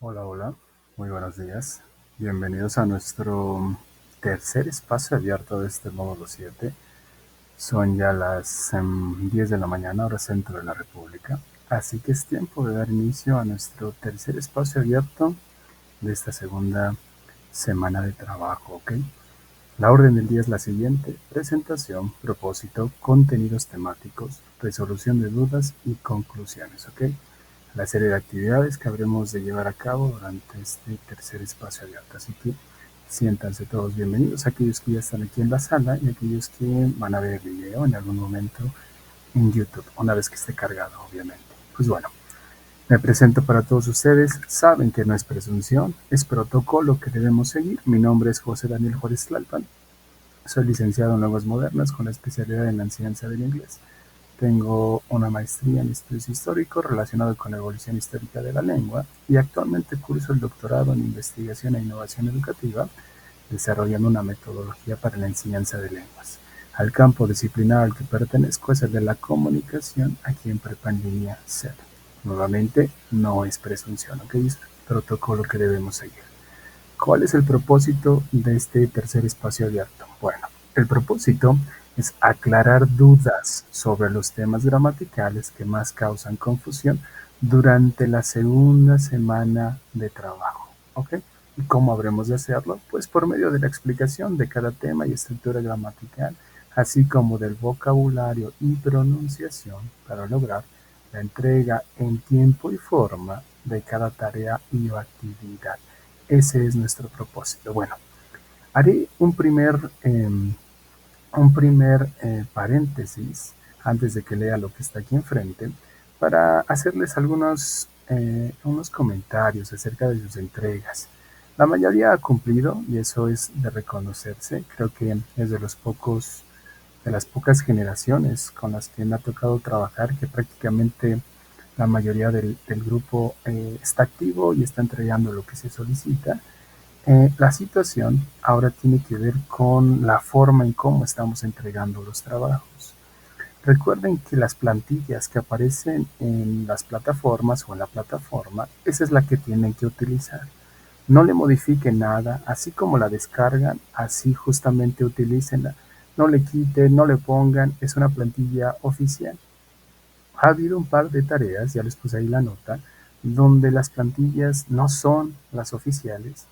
Hola, hola, muy buenos días. Bienvenidos a nuestro tercer espacio abierto de este módulo 7. Son ya las 10 de la mañana, hora centro de la República. Así que es tiempo de dar inicio a nuestro tercer espacio abierto de esta segunda semana de trabajo, ¿ok? La orden del día es la siguiente: presentación, propósito, contenidos temáticos, resolución de dudas y conclusiones, ¿ok? La serie de actividades que habremos de llevar a cabo durante este tercer espacio abierto. Así que siéntanse todos bienvenidos, aquellos que ya están aquí en la sala y aquellos que van a ver el video en algún momento en YouTube, una vez que esté cargado, obviamente. Pues bueno, me presento para todos ustedes. Saben que no es presunción, es protocolo que debemos seguir. Mi nombre es José Daniel Juárez Tlalpan. Soy licenciado en Lenguas Modernas con la especialidad en la enseñanza del inglés. Tengo una maestría en estudios históricos relacionado con la evolución histórica de la lengua y actualmente curso el doctorado en investigación e innovación educativa, desarrollando una metodología para la enseñanza de lenguas. Al campo disciplinar al que pertenezco es el de la comunicación aquí en Prepa en Línea C. Nuevamente, no es presunción, ¿ok? Es protocolo que debemos seguir. ¿Cuál es el propósito de este tercer espacio abierto? Bueno, el propósito es aclarar dudas sobre los temas gramaticales que más causan confusión durante la segunda semana de trabajo. ¿Ok? ¿Y cómo habremos de hacerlo? Pues por medio de la explicación de cada tema y estructura gramatical, así como del vocabulario y pronunciación para lograr la entrega en tiempo y forma de cada tarea y actividad. Ese es nuestro propósito. Bueno, haré un primer paréntesis antes de que lea lo que está aquí enfrente para hacerles unos comentarios acerca de sus entregas. La mayoría ha cumplido y eso es de reconocerse. Creo que es de las pocas generaciones con las que me ha tocado trabajar que prácticamente la mayoría del grupo está activo y está entregando lo que se solicita. La situación ahora tiene que ver con la forma en cómo estamos entregando los trabajos. Recuerden que las plantillas que aparecen en las plataformas o en la plataforma, esa es la que tienen que utilizar. No le modifiquen nada, así como la descargan, así justamente utilícenla. No le quiten, no le pongan, es una plantilla oficial. Ha habido un par de tareas, ya les puse ahí la nota, donde las plantillas no son las oficiales.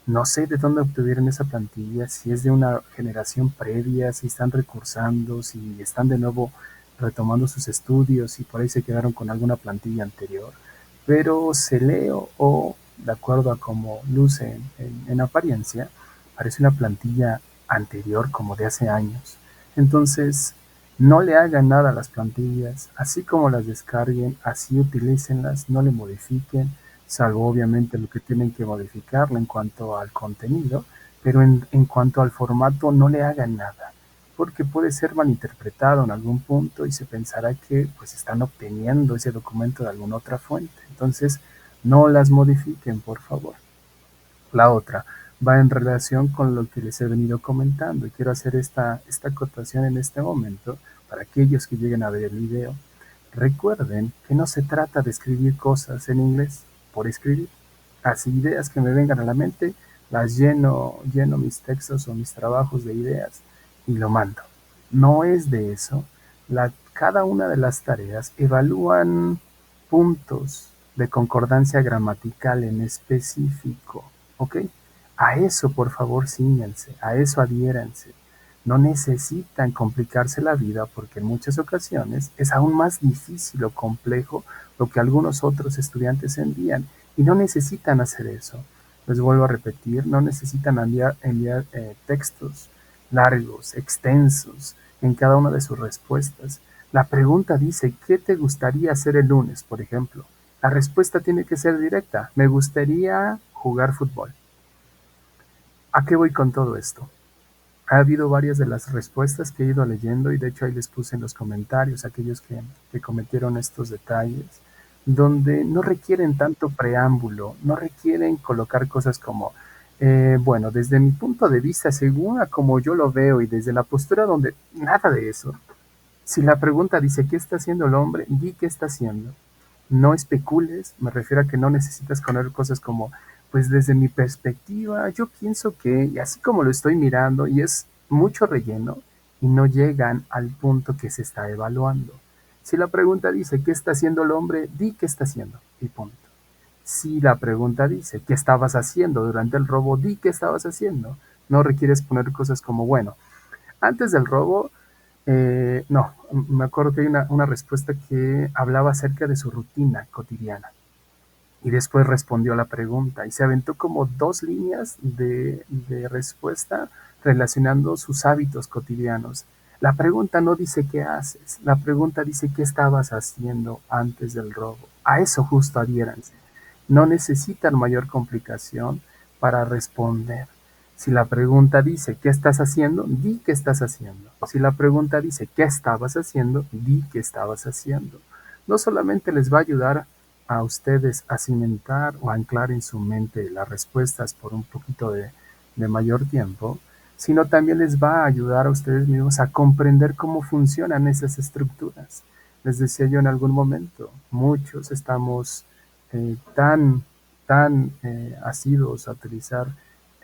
No sé de dónde obtuvieron esa plantilla, si es de una generación previa, si están recursando, si están de nuevo retomando sus estudios y por ahí se quedaron con alguna plantilla anterior. Pero se lee o de acuerdo a cómo luce en apariencia, parece una plantilla anterior como de hace años. Entonces, no le hagan nada a las plantillas, así como las descarguen, así utilícenlas, no le modifiquen, salvo obviamente lo que tienen que modificarlo en cuanto al contenido, pero en cuanto al formato no le hagan nada, porque puede ser malinterpretado en algún punto y se pensará que pues están obteniendo ese documento de alguna otra fuente. Entonces, no las modifiquen, por favor. La otra va en relación con lo que les he venido comentando y quiero hacer esta acotación en este momento para aquellos que lleguen a ver el video. Recuerden que no se trata de escribir cosas en inglés por escribir. Las ideas que me vengan a la mente, las lleno mis textos o mis trabajos de ideas y lo mando. No es de eso. Cada una de las tareas evalúan puntos de concordancia gramatical en específico, ¿ok? A eso, por favor, ciñanse, a eso adhiéranse. No necesitan complicarse la vida porque en muchas ocasiones es aún más difícil o complejo lo que algunos otros estudiantes envían y no necesitan hacer eso. Les vuelvo a repetir, no necesitan enviar textos largos, extensos en cada una de sus respuestas. La pregunta dice, ¿qué te gustaría hacer el lunes, por ejemplo? La respuesta tiene que ser directa. Me gustaría jugar fútbol. ¿A qué voy con todo esto? Ha habido varias de las respuestas que he ido leyendo y de hecho ahí les puse en los comentarios aquellos que cometieron estos detalles, donde no requieren tanto preámbulo, no requieren colocar cosas como, bueno, desde mi punto de vista, según a como yo lo veo y desde la postura donde nada de eso. Si la pregunta dice, ¿qué está haciendo el hombre? Di qué está haciendo. no especules, me refiero a que no necesitas poner cosas como, pues desde mi perspectiva, yo pienso que, y así como lo estoy mirando, y es mucho relleno, y no llegan al punto que se está evaluando. Si la pregunta dice, ¿qué está haciendo el hombre? Di qué está haciendo, y punto. Si la pregunta dice, ¿qué estabas haciendo durante el robo? Di qué estabas haciendo. No requieres poner cosas como, bueno, antes del robo, no, me acuerdo que hay una respuesta que hablaba acerca de su rutina cotidiana y después respondió a la pregunta y se aventó como 2 líneas de respuesta relacionando sus hábitos cotidianos. La pregunta no dice qué haces, la pregunta dice qué estabas haciendo antes del robo. A eso justo adhiéranse. No necesitan mayor complicación para responder. Si la pregunta dice ¿qué estás haciendo? Di qué estás haciendo. Si la pregunta dice ¿qué estabas haciendo? Di qué estabas haciendo. No solamente les va a ayudar a ustedes a cimentar o anclar en su mente las respuestas por un poquito de mayor tiempo, sino también les va a ayudar a ustedes mismos a comprender cómo funcionan esas estructuras. Les decía yo en algún momento, muchos estamos tan asiduos a utilizar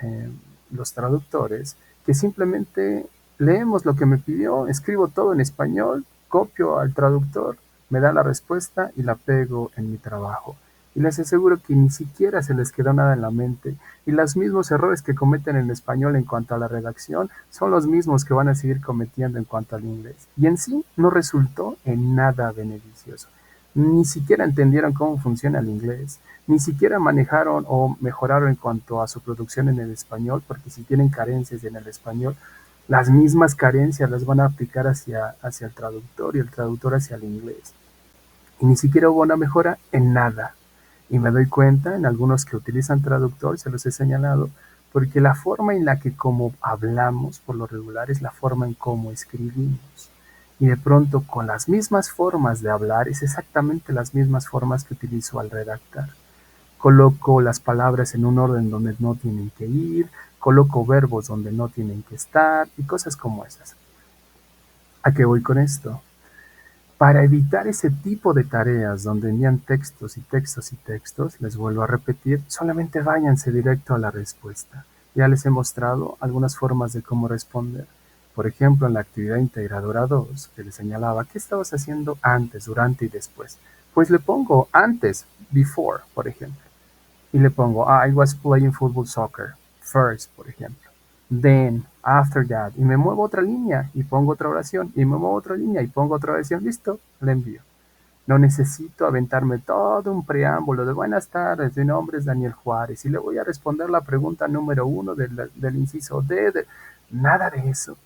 eh, los traductores que simplemente leemos lo que me pidió, escribo todo en español, copio al traductor, me da la respuesta y la pego en mi trabajo. Y les aseguro que ni siquiera se les quedó nada en la mente. Y los mismos errores que cometen en español en cuanto a la redacción son los mismos que van a seguir cometiendo en cuanto al inglés. Y en sí no resultó en nada beneficioso. Ni siquiera entendieron cómo funciona el inglés, ni siquiera manejaron o mejoraron en cuanto a su producción en el español, porque si tienen carencias en el español, las mismas carencias las van a aplicar hacia el traductor y el traductor hacia el inglés. Y ni siquiera hubo una mejora en nada. Y me doy cuenta en algunos que utilizan traductor, se los he señalado, porque la forma en la que como hablamos por lo regular es la forma en cómo escribimos. Y de pronto con las mismas formas de hablar es exactamente las mismas formas que utilizo al redactar. Coloco las palabras en un orden donde no tienen que ir, coloco verbos donde no tienen que estar y cosas como esas. ¿A qué voy con esto? Para evitar ese tipo de tareas donde envían textos y textos y textos, les vuelvo a repetir, solamente váyanse directo a la respuesta. Ya les he mostrado algunas formas de cómo responder. Por ejemplo, en la actividad integradora 2, que les señalaba, ¿qué estabas haciendo antes, durante y después? Pues le pongo antes, before, por ejemplo. Y le pongo, I was playing football soccer, first, por ejemplo. Then, after that, y me muevo otra línea y pongo otra oración, y me muevo otra línea y pongo otra oración, listo, le envío. No necesito aventarme todo un preámbulo de buenas tardes, mi nombre es Daniel Juárez, y le voy a responder la pregunta número 1 del inciso D, nada de eso.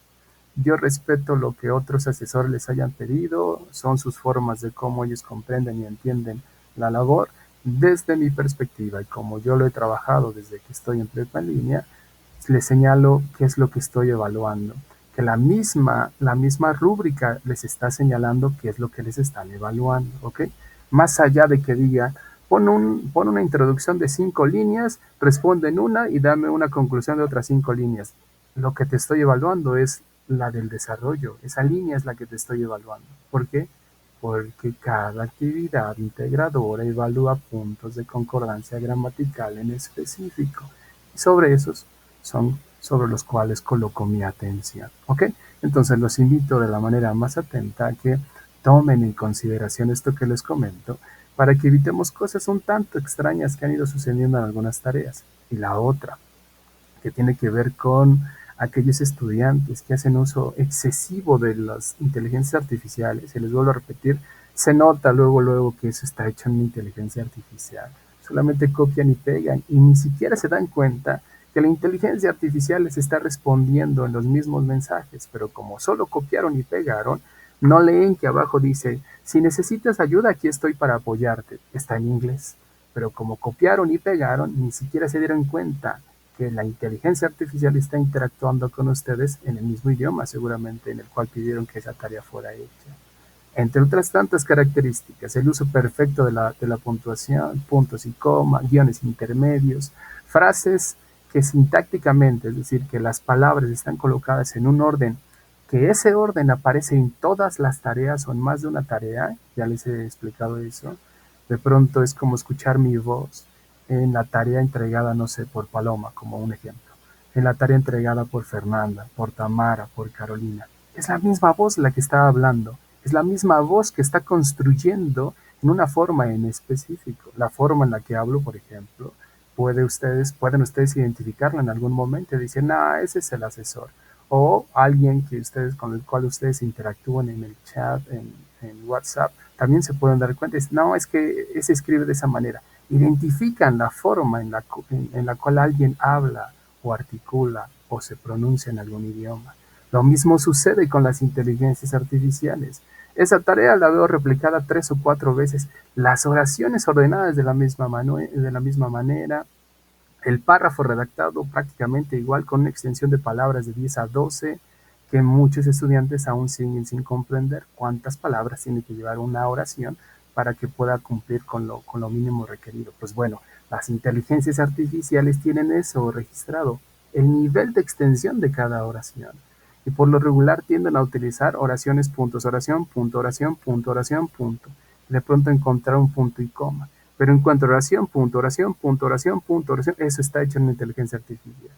Yo respeto lo que otros asesores les hayan pedido, son sus formas de cómo ellos comprenden y entienden la labor. Desde mi perspectiva y como yo lo he trabajado desde que estoy en prepa en línea, les señalo qué es lo que estoy evaluando, que la misma rúbrica les está señalando qué es lo que les están evaluando, ¿ok? Más allá de que diga, pon una introducción de 5 líneas, responde en una y dame una conclusión de otras 5 líneas. Lo que te estoy evaluando es la del desarrollo, esa línea es la que te estoy evaluando. ¿Por qué? Porque cada actividad integradora evalúa puntos de concordancia gramatical en específico. Y sobre esos son sobre los cuales coloco mi atención. ¿Ok? Entonces los invito de la manera más atenta a que tomen en consideración esto que les comento para que evitemos cosas un tanto extrañas que han ido sucediendo en algunas tareas. Y la otra, que tiene que ver con aquellos estudiantes que hacen uso excesivo de las inteligencias artificiales, y les vuelvo a repetir, se nota luego que eso está hecho en una inteligencia artificial. Solamente copian y pegan y ni siquiera se dan cuenta que la inteligencia artificial les está respondiendo en los mismos mensajes, pero como solo copiaron y pegaron, no leen que abajo dice, si necesitas ayuda, aquí estoy para apoyarte. Está en inglés, pero como copiaron y pegaron, ni siquiera se dieron cuenta que la inteligencia artificial está interactuando con ustedes en el mismo idioma, seguramente, en el cual pidieron que esa tarea fuera hecha. Entre otras tantas características, el uso perfecto de la puntuación, puntos y coma, guiones intermedios, frases que sintácticamente, es decir, que las palabras están colocadas en un orden, que ese orden aparece en todas las tareas o en más de una tarea, ya les he explicado eso, De pronto es como escuchar mi voz en la tarea entregada, no sé, por Paloma, como un ejemplo, en la tarea entregada por Fernanda, por Tamara, por Carolina. Es la misma voz la que está hablando, es la misma voz que está construyendo en una forma en específico. La forma en la que hablo, por ejemplo, pueden ustedes identificarla en algún momento y decir, no, ese es el asesor. O alguien que ustedes, con el cual ustedes interactúan en el chat, en WhatsApp, también se pueden dar cuenta, no, es que se escribe de esa manera. Identifican la forma en la cual alguien habla o articula o se pronuncia en algún idioma. Lo mismo sucede con las inteligencias artificiales. Esa tarea la veo replicada 3 o 4 veces. Las oraciones ordenadas de la misma manera, el párrafo redactado prácticamente igual con una extensión de palabras de 10 a 12, que muchos estudiantes aún siguen sin comprender cuántas palabras tiene que llevar una oración para que pueda cumplir con lo mínimo requerido. Pues bueno, las inteligencias artificiales tienen eso registrado, el nivel de extensión de cada oración. Y por lo regular tienden a utilizar oraciones puntos, oración, punto, oración, punto, oración, punto. De pronto encontrar un punto y coma. Pero en cuanto a oración, punto, oración, punto, oración, punto, oración, eso está hecho en la inteligencia artificial.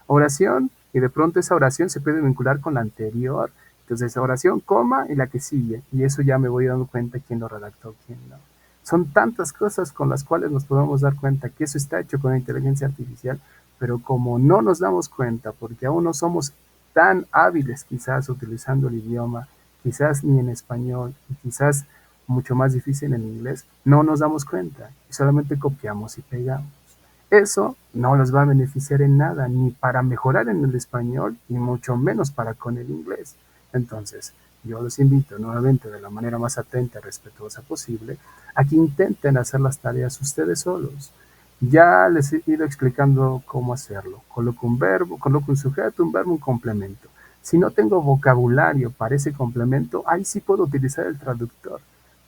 Oración, y de pronto esa oración se puede vincular con la anterior. Entonces, oración, coma, y la que sigue. Y eso ya me voy dando cuenta quién lo redactó, quién no. Son tantas cosas con las cuales nos podemos dar cuenta que eso está hecho con la inteligencia artificial, pero como no nos damos cuenta, porque aún no somos tan hábiles quizás utilizando el idioma, quizás ni en español, y quizás mucho más difícil en inglés, no nos damos cuenta y solamente copiamos y pegamos. Eso no nos va a beneficiar en nada, ni para mejorar en el español, y mucho menos para con el inglés. Entonces, yo los invito nuevamente de la manera más atenta y respetuosa posible a que intenten hacer las tareas ustedes solos. Ya les he ido explicando cómo hacerlo. Coloco un verbo, coloco un sujeto, un verbo, un complemento. Si no tengo vocabulario para ese complemento, ahí sí puedo utilizar el traductor,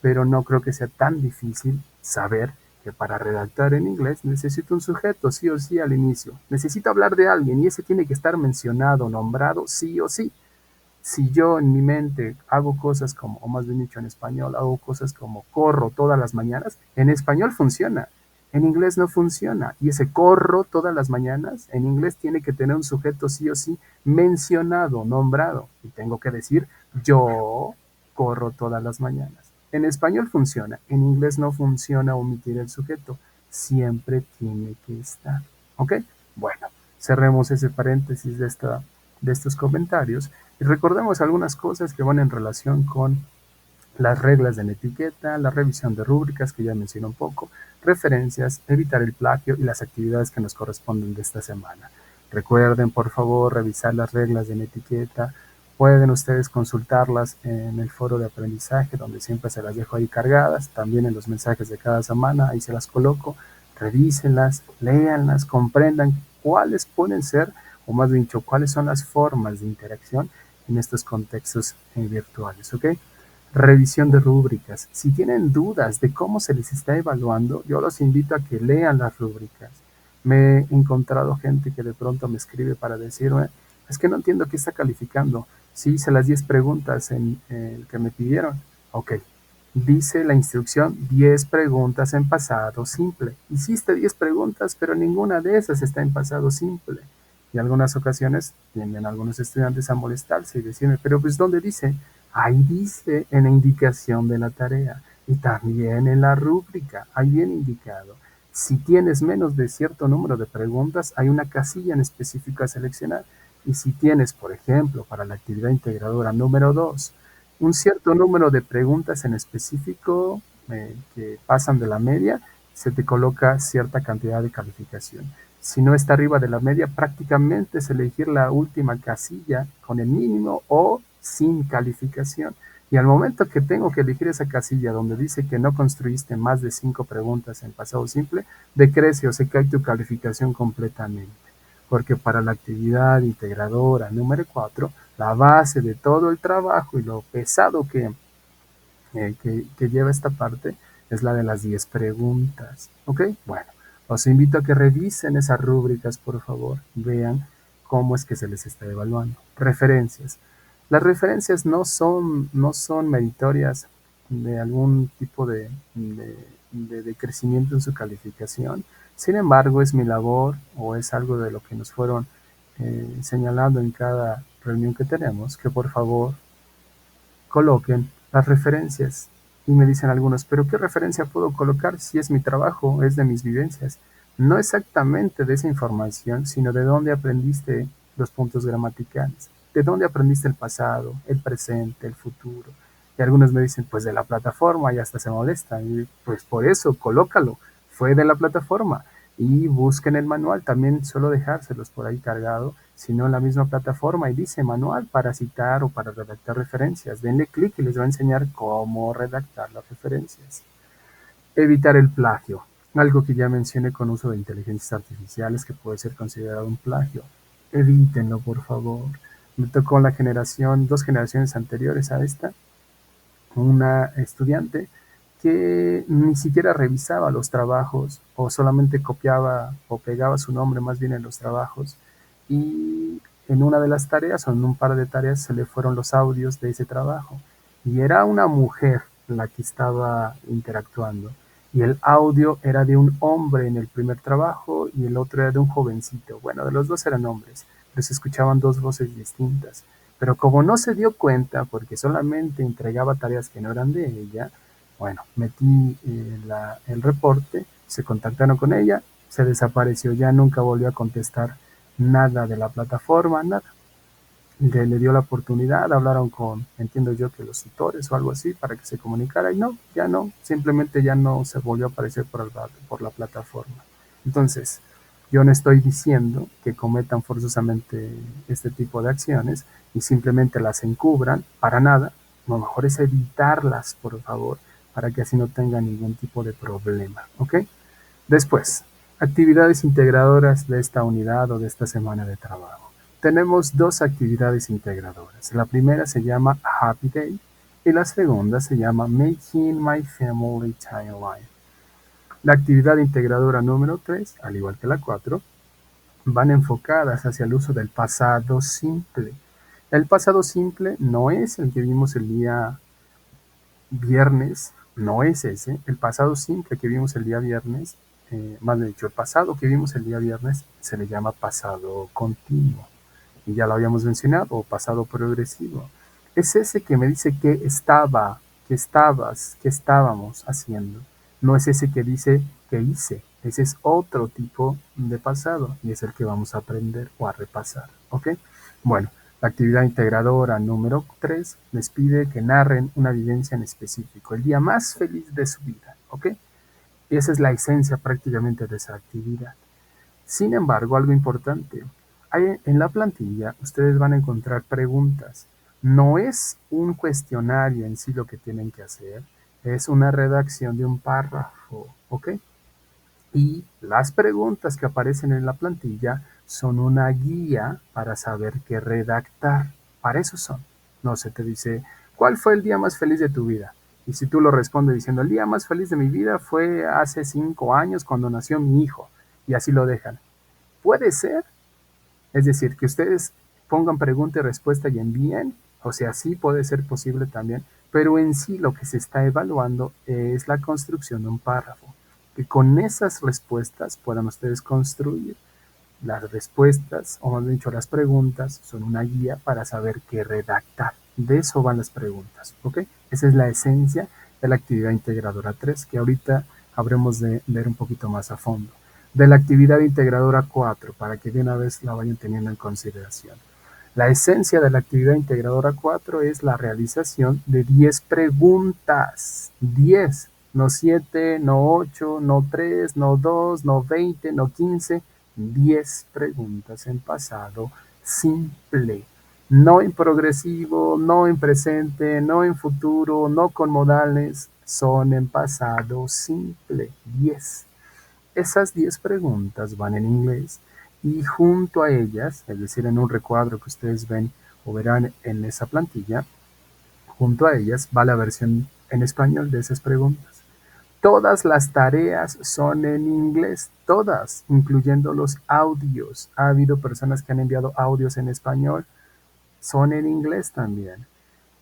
pero no creo que sea tan difícil saber que para redactar en inglés necesito un sujeto sí o sí al inicio. Necesito hablar de alguien y ese tiene que estar mencionado, nombrado sí o sí. Si yo en mi mente hago cosas como, o más bien dicho en español, hago cosas como corro todas las mañanas, en español funciona, en inglés no funciona. Y ese corro todas las mañanas, en inglés tiene que tener un sujeto sí o sí mencionado, nombrado. Y tengo que decir, yo corro todas las mañanas. En español funciona, en inglés no funciona omitir el sujeto, siempre tiene que estar. ¿Ok? Bueno, cerremos ese paréntesis de estos comentarios y recordemos algunas cosas que van en relación con las reglas de la etiqueta, la revisión de rúbricas que ya mencioné un poco, referencias, evitar el plagio y las actividades que nos corresponden de esta semana. Recuerden, por favor, revisar las reglas de la etiqueta. Pueden ustedes consultarlas en el foro de aprendizaje, donde siempre se las dejo ahí cargadas, también en los mensajes de cada semana, ahí se las coloco. Revísenlas, léanlas, comprendan cuáles pueden ser, o más bien dicho, cuáles son las formas de interacción en estos contextos virtuales, ¿ok? Revisión de rúbricas. Si tienen dudas de cómo se les está evaluando, yo los invito a que lean las rúbricas. Me he encontrado gente que de pronto me escribe para decirme, es que no entiendo qué está calificando. Sí hice las 10 preguntas que me pidieron. Ok, dice la instrucción 10 preguntas en pasado simple. Hiciste 10 preguntas, pero ninguna de esas está en pasado simple. Y algunas ocasiones tienden algunos estudiantes a molestarse y decirme, pero pues ¿dónde dice? Ahí dice en la indicación de la tarea y también en la rúbrica, ahí viene indicado. Si tienes menos de cierto número de preguntas, hay una casilla en específico a seleccionar. Y si tienes, por ejemplo, para la actividad integradora número 2, un cierto número de preguntas en específico que pasan de la media, se te coloca cierta cantidad de calificación. Si no está arriba de la media, prácticamente es elegir la última casilla con el mínimo o sin calificación. Y al momento que tengo que elegir esa casilla donde dice que no construiste más de 5 preguntas en pasado simple, decrece o se cae tu calificación completamente. Porque para la actividad integradora número 4, la base de todo el trabajo y lo pesado que lleva esta parte es la de las 10 preguntas. ¿Ok? Bueno, os invito a que revisen esas rúbricas, por favor. Vean cómo es que se les está evaluando. Referencias. Las referencias no son meritorias de algún tipo de crecimiento en su calificación. Sin embargo, es mi labor o es algo de lo que nos fueron señalando en cada reunión que tenemos, que por favor coloquen las referencias. Y me dicen algunos, pero ¿qué referencia puedo colocar si es mi trabajo, es de mis vivencias? No exactamente de esa información, sino de dónde aprendiste los puntos gramaticales, de dónde aprendiste el pasado, el presente, el futuro. Y algunos me dicen, pues de la plataforma, y hasta se molestan. Y pues por eso, colócalo, fue de la plataforma. Y busquen el manual, también suelo dejárselos por ahí cargado, sino en la misma plataforma y dice manual para citar o para redactar referencias. Denle clic y les va a enseñar cómo redactar las referencias. Evitar el plagio, algo que ya mencioné con uso de inteligencias artificiales que puede ser considerado un plagio. Evítenlo, por favor. Me tocó la generación, 2 generaciones anteriores a esta, una estudiante que ni siquiera revisaba los trabajos o solamente copiaba o pegaba su nombre más bien en los trabajos y en una de las tareas o en un par de tareas se le fueron los audios de ese trabajo y era una mujer la que estaba interactuando y el audio era de un hombre en el primer trabajo y el otro era de un jovencito. Bueno, de los dos eran hombres, pero se escuchaban dos voces distintas. Pero como no se dio cuenta, porque solamente entregaba tareas que no eran de ella, bueno, metí el reporte, se contactaron con ella, se desapareció, ya nunca volvió a contestar nada de la plataforma, nada. Le dio la oportunidad, hablaron con, entiendo yo que los tutores o algo así, para que se comunicara y no, ya no, simplemente ya no se volvió a aparecer por la plataforma. Entonces, yo no estoy diciendo que cometan forzosamente este tipo de acciones y simplemente las encubran, para nada, lo mejor es evitarlas, por favor, para que así no tengan ningún tipo de problema, ¿ok? Después, actividades integradoras de esta unidad o de esta semana de trabajo. Tenemos 2 actividades integradoras. La primera se llama Happy Day y la segunda se llama Making My Family Timeline. La actividad integradora número 3, al igual que la 4, van enfocadas hacia el uso del pasado simple. El pasado simple no es el que vimos el día viernes, no es ese. El pasado simple que vimos el día viernes, más bien dicho, el pasado que vimos el día viernes se le llama pasado continuo. Y ya lo habíamos mencionado, o pasado progresivo. Es ese que me dice qué estaba, qué estabas, qué estábamos haciendo. No es ese que dice qué hice. Ese es otro tipo de pasado y es el que vamos a aprender o a repasar. ¿Ok? Bueno, la actividad integradora número 3 les pide que narren una vivencia en específico, el día más feliz de su vida. ¿Ok? Y esa es la esencia prácticamente de esa actividad. Sin embargo, algo importante, en la plantilla ustedes van a encontrar preguntas. No es un cuestionario en sí lo que tienen que hacer, es una redacción de un párrafo, ¿ok? Y las preguntas que aparecen en la plantilla son una guía para saber qué redactar. Para eso son. No se te dice, ¿cuál fue el día más feliz de tu vida? Y si tú lo respondes diciendo, el día más feliz de mi vida fue hace 5 años cuando nació mi hijo. Y así lo dejan. Puede ser, es decir, que ustedes pongan pregunta y respuesta y envíen, o sea, sí puede ser posible también, pero en sí lo que se está evaluando es la construcción de un párrafo, que con esas respuestas puedan ustedes construir las respuestas, o más dicho, las preguntas son una guía para saber qué redactar. De eso van las preguntas, ¿ok? Esa es la esencia de la actividad integradora 3, que ahorita habremos de ver un poquito más a fondo. De la actividad integradora 4, para que de una vez la vayan teniendo en consideración. La esencia de la actividad integradora 4 es la realización de 10 preguntas. 10, no 7, no 8, no 3, no 2, no 20, no 15. 10 preguntas en pasado simple. No en progresivo, no en presente, no en futuro, no con modales. Son en pasado simple. 10. Esas 10 preguntas van en inglés y junto a ellas, es decir, en un recuadro que ustedes ven o verán en esa plantilla, junto a ellas va la versión en español de esas preguntas. Todas las tareas son en inglés, todas, incluyendo los audios. Ha habido personas que han enviado audios en español, son en inglés también.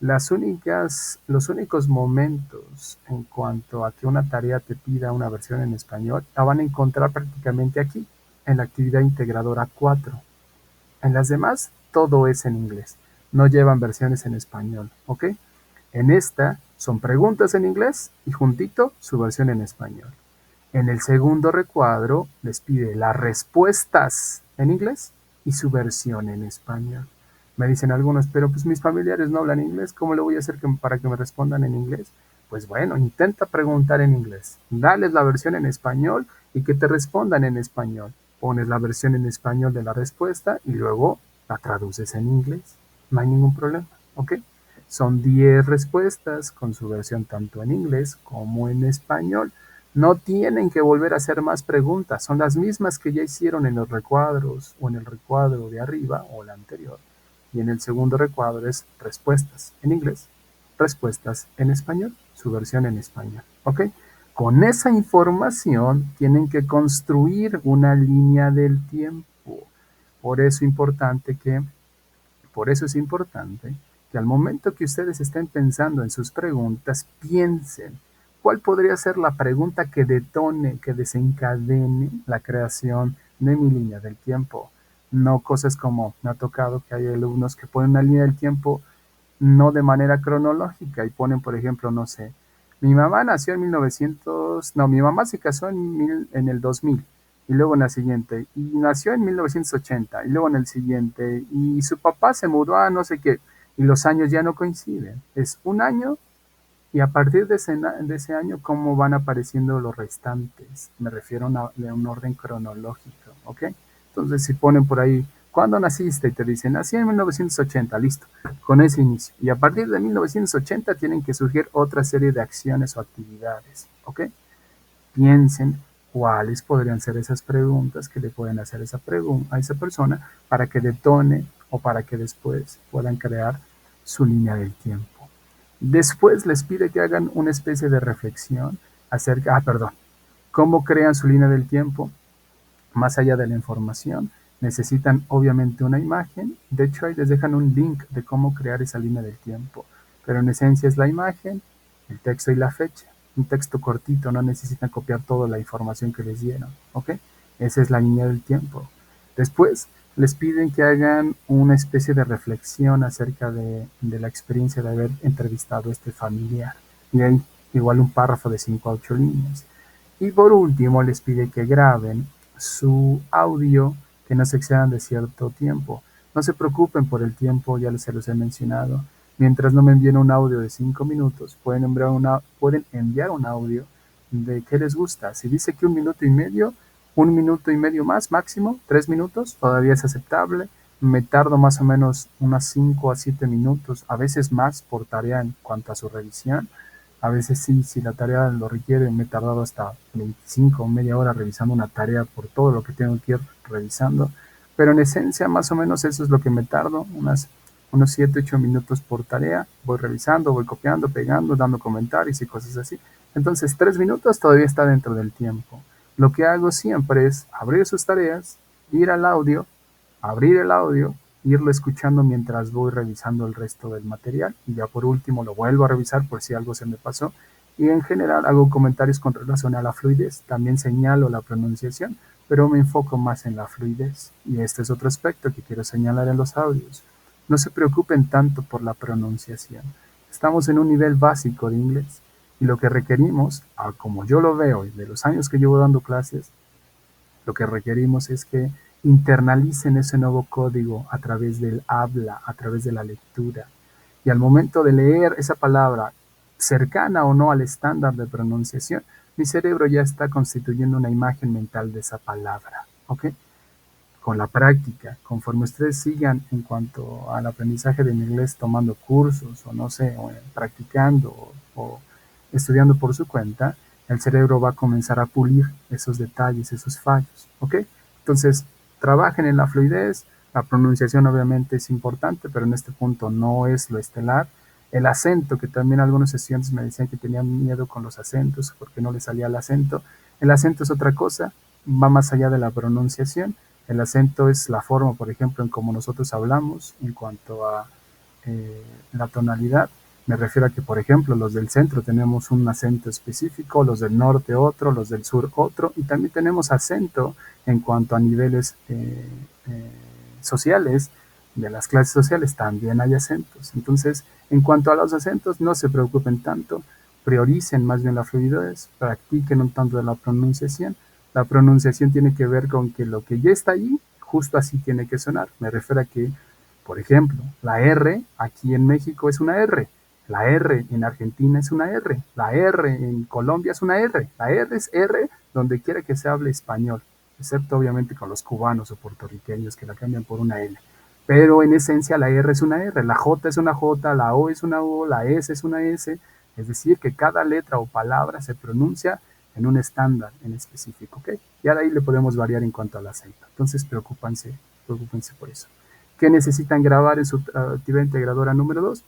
Los únicos momentos en cuanto a que una tarea te pida una versión en español la van a encontrar prácticamente aquí, en la actividad integradora 4. En las demás, todo es en inglés. No llevan versiones en español, ¿ok? En esta son preguntas en inglés y juntito su versión en español. En el segundo recuadro les pide las respuestas en inglés y su versión en español. Me dicen algunos, pero pues mis familiares no hablan inglés, ¿cómo le voy a hacer para que me respondan en inglés? Pues bueno, intenta preguntar en inglés, dales la versión en español y que te respondan en español. Pones la versión en español de la respuesta y luego la traduces en inglés. No hay ningún problema, ¿ok? Son 10 respuestas con su versión tanto en inglés como en español. No tienen que volver a hacer más preguntas, son las mismas que ya hicieron en los recuadros o en el recuadro de arriba o la anterior. Y en el segundo recuadro es respuestas en inglés, respuestas en español, su versión en español. ¿Ok? Con esa información tienen que construir una línea del tiempo. Por eso, importante que, por eso es importante que al momento que ustedes estén pensando en sus preguntas, piensen cuál podría ser la pregunta que detone, que desencadene la creación de mi línea del tiempo. No cosas como me ha tocado que hay alumnos que ponen una línea del tiempo no de manera cronológica y ponen, por ejemplo, no sé, mi mamá nació en 1900, no, mi mamá se casó en el 2000 y luego en la siguiente, y nació en 1980 y luego en el siguiente, y su papá se mudó a no sé qué, y los años ya no coinciden, es un año y a partir de ese año, ¿cómo van apareciendo los restantes? Me refiero a un orden cronológico, ¿ok? Entonces, si ponen por ahí, ¿cuándo naciste? Y te dicen, nací en 1980, listo, con ese inicio. Y a partir de 1980 tienen que surgir otra serie de acciones o actividades, ¿ok? Piensen cuáles podrían ser esas preguntas que le pueden hacer a esa persona para que detone o para que después puedan crear su línea del tiempo. Después les pide que hagan una especie de reflexión cómo crean su línea del tiempo. Más allá de la información, necesitan obviamente una imagen. De hecho, ahí les dejan un link de cómo crear esa línea del tiempo. Pero en esencia es la imagen, el texto y la fecha. Un texto cortito, no necesitan copiar toda la información que les dieron. ¿Ok? Esa es la línea del tiempo. Después, les piden que hagan una especie de reflexión acerca de la experiencia de haber entrevistado a este familiar. Y ahí igual un párrafo de 5 a 8 líneas. Y por último, les pide que graben su audio, que no se excedan de cierto tiempo. No se preocupen por el tiempo, ya se los he mencionado. Mientras no me envíen un audio de 5 minutos, pueden enviar un audio de qué les gusta. Si dice que un minuto y medio más máximo, 3 minutos, todavía es aceptable. Me tardo más o menos unas 5 a 7 minutos, a veces más por tarea en cuanto a su revisión. A veces sí, si la tarea lo requiere, me he tardado hasta 25 o media hora revisando una tarea por todo lo que tengo que ir revisando. Pero en esencia, más o menos eso es lo que me tardo, unos 7, 8 minutos por tarea. Voy revisando, voy copiando, pegando, dando comentarios y cosas así. Entonces, 3 minutos todavía está dentro del tiempo. Lo que hago siempre es abrir sus tareas, ir al audio, abrir el audio, irlo escuchando mientras voy revisando el resto del material y ya por último lo vuelvo a revisar por si algo se me pasó y en general hago comentarios con relación a la fluidez, también señalo la pronunciación, pero me enfoco más en la fluidez y este es otro aspecto que quiero señalar en los audios. No se preocupen tanto por la pronunciación. Estamos en un nivel básico de inglés y lo que requerimos, como yo lo veo y de los años que llevo dando clases, lo que requerimos es que internalicen ese nuevo código a través del habla, a través de la lectura. Y al momento de leer esa palabra, cercana o no al estándar de pronunciación, mi cerebro ya está constituyendo una imagen mental de esa palabra. ¿Ok? Con la práctica, conforme ustedes sigan en cuanto al aprendizaje del inglés tomando cursos o no sé, o practicando o estudiando por su cuenta, el cerebro va a comenzar a pulir esos detalles, esos fallos, ¿ok? Entonces, trabajen en la fluidez, la pronunciación obviamente es importante, pero en este punto no es lo estelar. El acento, que también algunos estudiantes me decían que tenían miedo con los acentos porque no les salía el acento. El acento es otra cosa, va más allá de la pronunciación. El acento es la forma, por ejemplo, en cómo nosotros hablamos en cuanto a la tonalidad, me refiero a que, por ejemplo, los del centro tenemos un acento específico, los del norte otro, los del sur otro, y también tenemos acento en cuanto a niveles eh, sociales, de las clases sociales también hay acentos. Entonces, en cuanto a los acentos, no se preocupen tanto, prioricen más bien la fluidez, practiquen un tanto de la pronunciación. La pronunciación tiene que ver con que lo que ya está ahí, justo así tiene que sonar. Me refiero a que, por ejemplo, la R aquí en México es una R, la R en Argentina es una R, la R en Colombia es una R, la R es R donde quiera que se hable español, excepto obviamente con los cubanos o puertorriqueños que la cambian por una L. Pero en esencia la R es una R, la J es una J, la O es una O, la S es una S, es decir, que cada letra o palabra se pronuncia en un estándar en específico, ¿ok? Y ahora ahí le podemos variar en cuanto al acento. Entonces, preocúpense por eso. ¿Qué necesitan grabar en su actividad integradora número 2?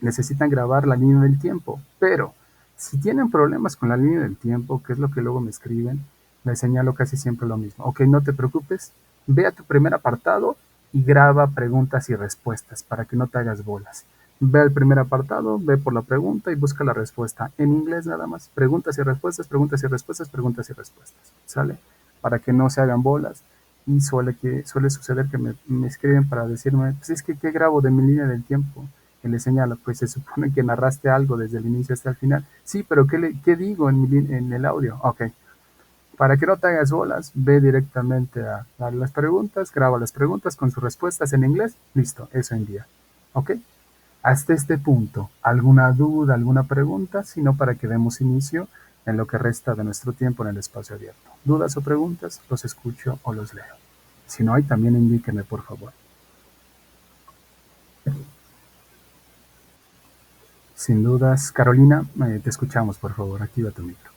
Necesitan grabar la línea del tiempo, pero si tienen problemas con la línea del tiempo, que es lo que luego me escriben, les señalo casi siempre lo mismo. Ok, no te preocupes, ve a tu primer apartado y graba preguntas y respuestas para que no te hagas bolas. Ve al primer apartado, ve por la pregunta y busca la respuesta. En inglés nada más. Preguntas y respuestas, preguntas y respuestas, preguntas y respuestas. ¿Sale? Para que no se hagan bolas. Y suele suceder que me escriben para decirme, pues es que ¿qué grabo de mi línea del tiempo? Que le señala, pues se supone que narraste algo desde el inicio hasta el final. Sí, pero ¿qué digo en el audio? Ok, para que no te hagas bolas, ve directamente a las preguntas, graba las preguntas con sus respuestas en inglés, listo, eso envía. ¿Ok? Hasta este punto, ¿alguna duda, alguna pregunta? Si no, para que demos inicio en lo que resta de nuestro tiempo en el espacio abierto. ¿Dudas o preguntas? Los escucho o los leo. Si no hay, también indíquenme, por favor. Sin dudas, Carolina, te escuchamos, por favor. Activa tu micro.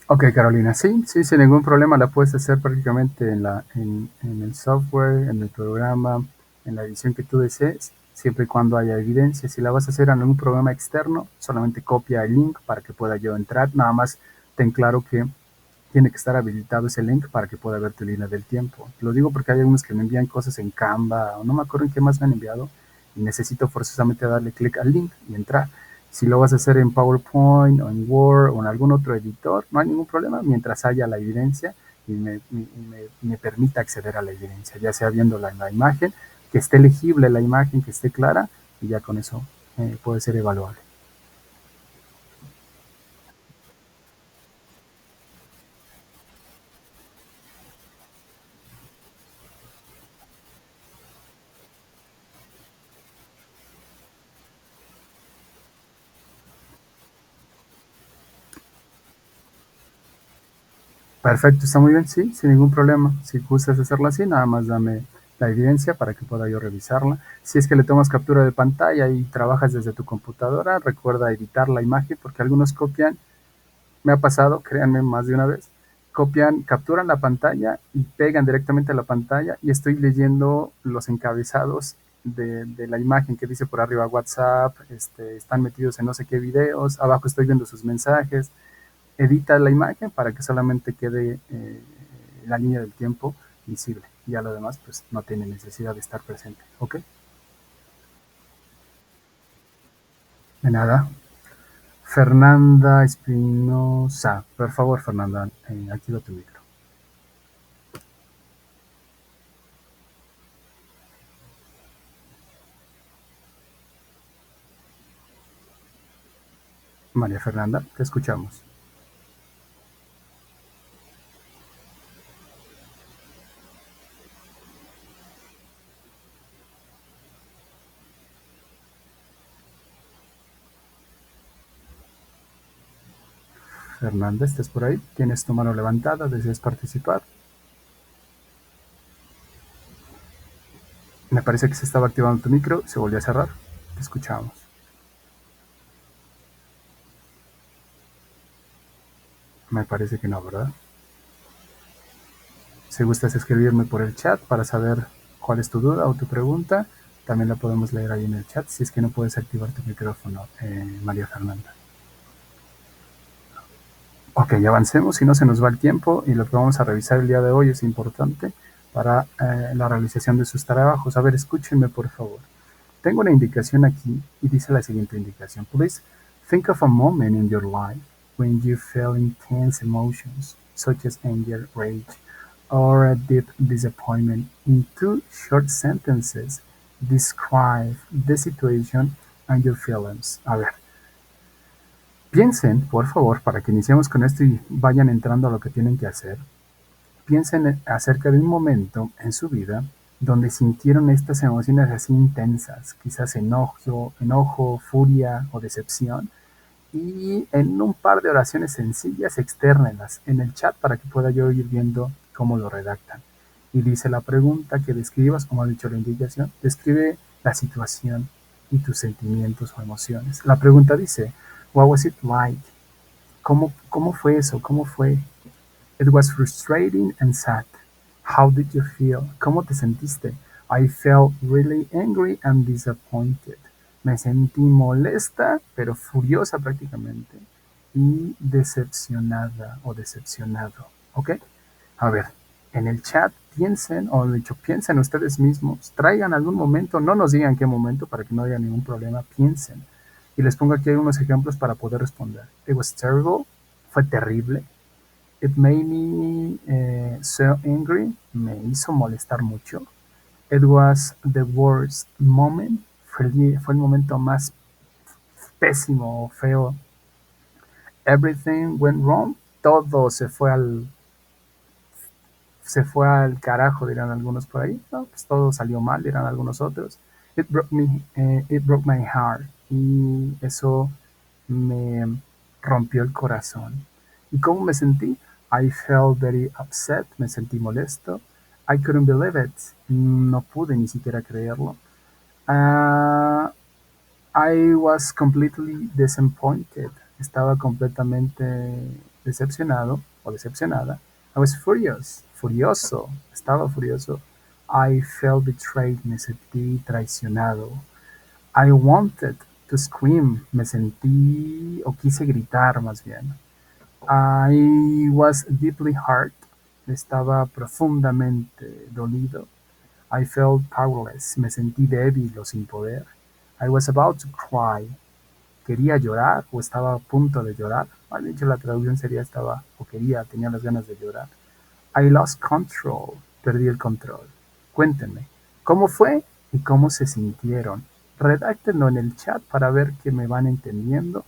Ok, Carolina, sí, sí, sin ningún problema la puedes hacer prácticamente en el software, en el programa, en la edición que tú desees, siempre y cuando haya evidencia. Si la vas a hacer en algún programa externo, solamente copia el link para que pueda yo entrar. Nada más ten claro que tiene que estar habilitado ese link para que pueda ver tu línea del tiempo. Lo digo porque hay algunos que me envían cosas en Canva o no me acuerdo en qué más me han enviado y necesito forzosamente darle clic al link y entrar. Si lo vas a hacer en PowerPoint o en Word o en algún otro editor, no hay ningún problema mientras haya la evidencia y me permita acceder a la evidencia, ya sea viendo la imagen, que esté legible la imagen, que esté clara y ya con eso puede ser evaluable. Perfecto, está muy bien, sí, sin ningún problema. Si gustas hacerlo así, nada más dame la evidencia para que pueda yo revisarla. Si es que le tomas captura de pantalla y trabajas desde tu computadora, recuerda editar la imagen porque algunos copian, me ha pasado, créanme, más de una vez, copian, capturan la pantalla y pegan directamente a la pantalla y estoy leyendo los encabezados de la imagen que dice por arriba WhatsApp, están metidos en no sé qué videos, abajo estoy viendo sus mensajes, edita la imagen para que solamente quede la línea del tiempo visible. Ya lo demás, pues no tiene necesidad de estar presente. ¿Ok? De nada. Fernanda Espinosa. Por favor, Fernanda, activa tu micro. María Fernanda, te escuchamos. Fernanda, ¿estás por ahí? ¿Tienes tu mano levantada? ¿Deseas participar? Me parece que se estaba activando tu micro. Se volvió a cerrar. Te escuchamos. Me parece que no, ¿verdad? Si gustas escribirme por el chat para saber ¿Cuál es tu duda o tu pregunta? También la podemos leer ahí en el chat, si es que no puedes activar tu micrófono, María Fernanda. Ok, avancemos, si no se nos va el tiempo, y lo que vamos a revisar el día de hoy es importante para la realización de sus trabajos. A ver, escúchenme por favor. Tengo una indicación aquí y dice la siguiente indicación. Please think of a moment in your life when you felt intense emotions, such as anger, rage, or a deep disappointment. In two short sentences, describe the situation and your feelings. A ver, piensen, por favor, para que iniciemos con esto y vayan entrando a lo que tienen que hacer. Piensen acerca de un momento en su vida donde sintieron estas emociones así intensas, quizás enojo, furia o decepción, y en un par de oraciones sencillas externenlas en el chat para que pueda yo ir viendo cómo lo redactan. Y dice la pregunta que describas, como ha dicho la indicación, describe la situación y tus sentimientos o emociones. La pregunta dice, what was it like? ¿Cómo fue eso? ¿Cómo fue? It was frustrating and sad. How did you feel? ¿Cómo te sentiste? I felt really angry and disappointed. Me sentí molesta, pero furiosa prácticamente, y decepcionada o decepcionado. ¿Ok? A ver, en el chat piensen, o de hecho piensen ustedes mismos, traigan algún momento, no nos digan qué momento para que no haya ningún problema, piensen. Y les pongo aquí unos ejemplos para poder responder. It was terrible, fue terrible. It made me so angry, me hizo molestar mucho. It was the worst moment, fue el momento más pésimo o feo. Everything went wrong, todo se fue al carajo, dirán algunos por ahí. No, pues todo salió mal, dirán algunos otros. It broke my heart. Y eso me rompió el corazón. ¿Y cómo me sentí? I felt very upset, me sentí molesto. I couldn't believe it, no pude ni siquiera creerlo. Uh, I was completely disappointed, estaba completamente decepcionado o decepcionada. I was furioso, estaba furioso. I felt betrayed, me sentí traicionado. I wanted to scream, me sentí o quise gritar más bien. I was deeply hurt, estaba profundamente dolido. I felt powerless, me sentí débil o sin poder. I was about to cry, quería llorar o estaba a punto de llorar. Mal dicho, la traducción sería estaba o tenía las ganas de llorar. I lost control, perdí el control. Cuéntenme, ¿cómo fue y cómo se sintieron? Redáctenlo en el chat para ver que me van entendiendo.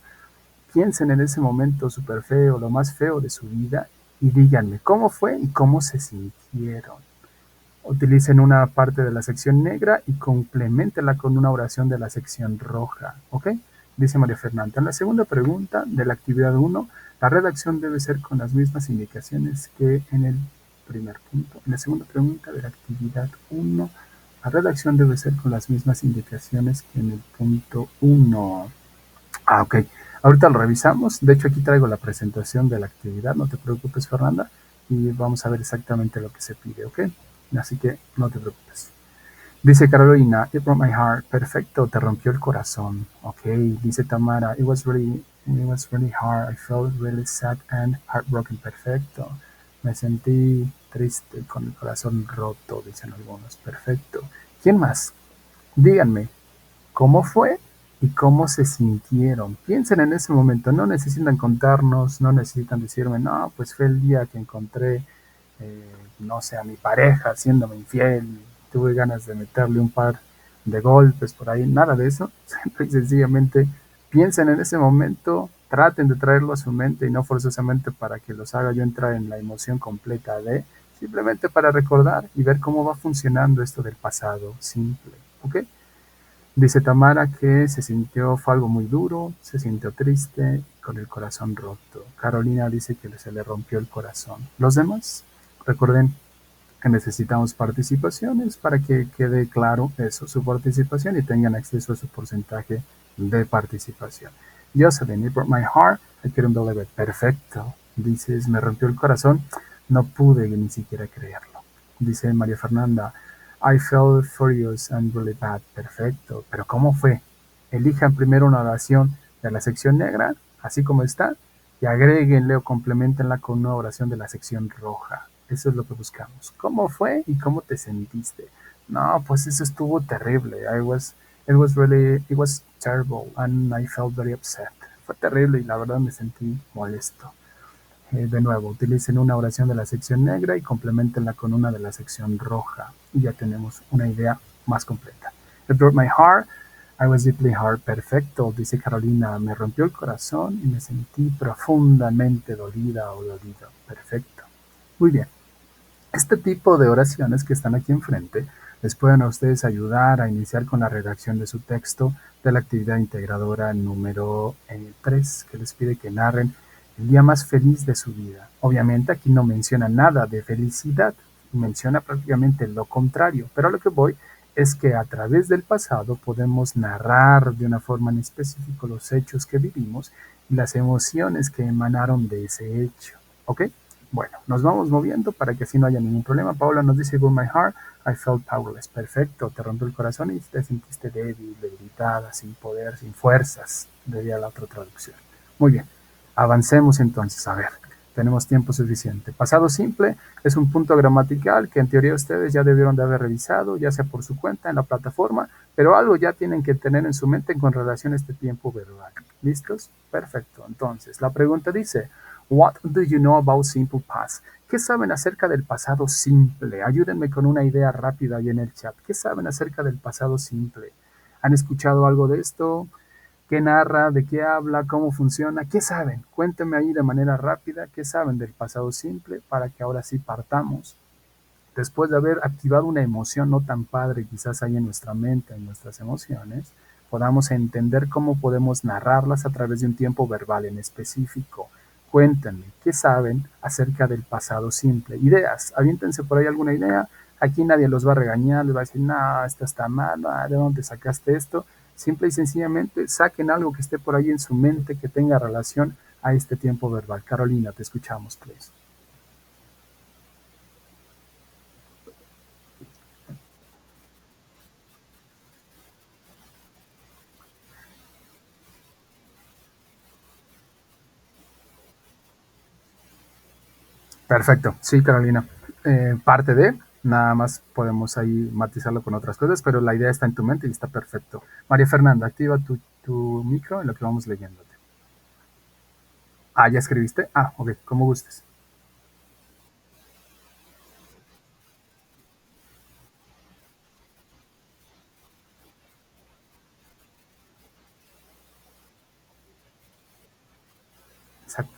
Piensen en ese momento súper feo, lo más feo de su vida, y díganme cómo fue y cómo se sintieron. Utilicen una parte de la sección negra y complementenla con una oración de la sección roja, ¿ok? Dice María Fernanda. En la segunda pregunta de la actividad 1, la redacción debe ser con las mismas indicaciones que en el primer punto. En la segunda pregunta de la actividad 1, la redacción debe ser con las mismas indicaciones que en el punto 1. Ah, ok. Ahorita lo revisamos. De hecho, aquí traigo la presentación de la actividad. No te preocupes, Fernanda. Y vamos a ver exactamente lo que se pide, ¿ok? Así que no te preocupes. Dice Carolina, it broke my heart. Perfecto, te rompió el corazón. Ok. Dice Tamara, it was really hard. I felt really sad and heartbroken. Perfecto. Me sentí triste con el corazón roto, dicen algunos. Perfecto. ¿Quién más? Díganme, ¿cómo fue y cómo se sintieron? Piensen en ese momento, no necesitan contarnos, no necesitan decirme, no, pues fue el día que encontré, no sé, a mi pareja haciéndome infiel, tuve ganas de meterle un par de golpes por ahí, nada de eso. Sencillamente piensen en ese momento, traten de traerlo a su mente y no forzosamente para que los haga yo entrar en la emoción completa de, simplemente para recordar y ver cómo va funcionando esto del pasado simple, ¿ok? Dice Tamara que fue algo muy duro, se sintió triste, con el corazón roto. Carolina dice que se le rompió el corazón. ¿Los demás? Recuerden que necesitamos participaciones para que quede claro eso, su participación, y tengan acceso a su porcentaje de participación. Jocelyn, it broke my heart, I couldn't believe it. Perfecto. Dices, me rompió el corazón, no pude ni siquiera creerlo. Dice María Fernanda, I felt furious and really bad. Perfecto. Pero ¿cómo fue? Elijan primero una oración de la sección negra, así como está, y agréguenle o complementenla con una oración de la sección roja. Eso es lo que buscamos. ¿Cómo fue y cómo te sentiste? No, pues eso estuvo terrible. It was terrible and I felt very upset. Fue terrible y la verdad me sentí molesto. De nuevo, utilicen una oración de la sección negra y complementenla con una de la sección roja. Y ya tenemos una idea más completa. It broke my heart. I was deeply hurt. Perfecto, dice Carolina. Me rompió el corazón y me sentí profundamente dolida o dolido. Perfecto. Muy bien. Este tipo de oraciones que están aquí enfrente les pueden a ustedes ayudar a iniciar con la redacción de su texto de la actividad integradora número 3, que les pide que narren el día más feliz de su vida. Obviamente aquí no menciona nada de felicidad, menciona prácticamente lo contrario, pero a lo que voy es que a través del pasado podemos narrar de una forma en específico los hechos que vivimos y las emociones que emanaron de ese hecho. ¿Ok? Bueno, nos vamos moviendo para que así no haya ningún problema. Paula nos dice, "Broke my heart, I felt powerless". Perfecto, te rompió el corazón y te sentiste débil, debilitada, sin poder, sin fuerzas, diría la otra traducción. Muy bien, avancemos entonces. A ver, tenemos tiempo suficiente. Pasado simple es un punto gramatical que en teoría ustedes ya debieron de haber revisado, ya sea por su cuenta en la plataforma, pero algo ya tienen que tener en su mente con relación a este tiempo verbal. ¿Listos? Perfecto. Entonces, la pregunta dice, What do you know about simple past? ¿Qué saben acerca del pasado simple? Ayúdenme con una idea rápida ahí en el chat. ¿Qué saben acerca del pasado simple? ¿Han escuchado algo de esto? ¿Qué narra? ¿De qué habla? ¿Cómo funciona? ¿Qué saben? Cuéntenme ahí de manera rápida qué saben del pasado simple para que ahora sí partamos. Después de haber activado una emoción no tan padre quizás ahí en nuestra mente, en nuestras emociones, podamos entender cómo podemos narrarlas a través de un tiempo verbal en específico. Cuéntenme, ¿qué saben acerca del pasado simple? Ideas, aviéntense por ahí alguna idea. Aquí nadie los va a regañar, les va a decir, no, esto está mal, ¿de dónde sacaste esto? Simple y sencillamente saquen algo que esté por ahí en su mente que tenga relación a este tiempo verbal. Carolina, te escuchamos, please. Perfecto, sí, Carolina. Parte de, nada más podemos ahí matizarlo con otras cosas, pero la idea está en tu mente y está perfecto. María Fernanda, activa tu micro en lo que vamos leyéndote. Ah, ¿ya escribiste? Ah, ok, como gustes. Exacto.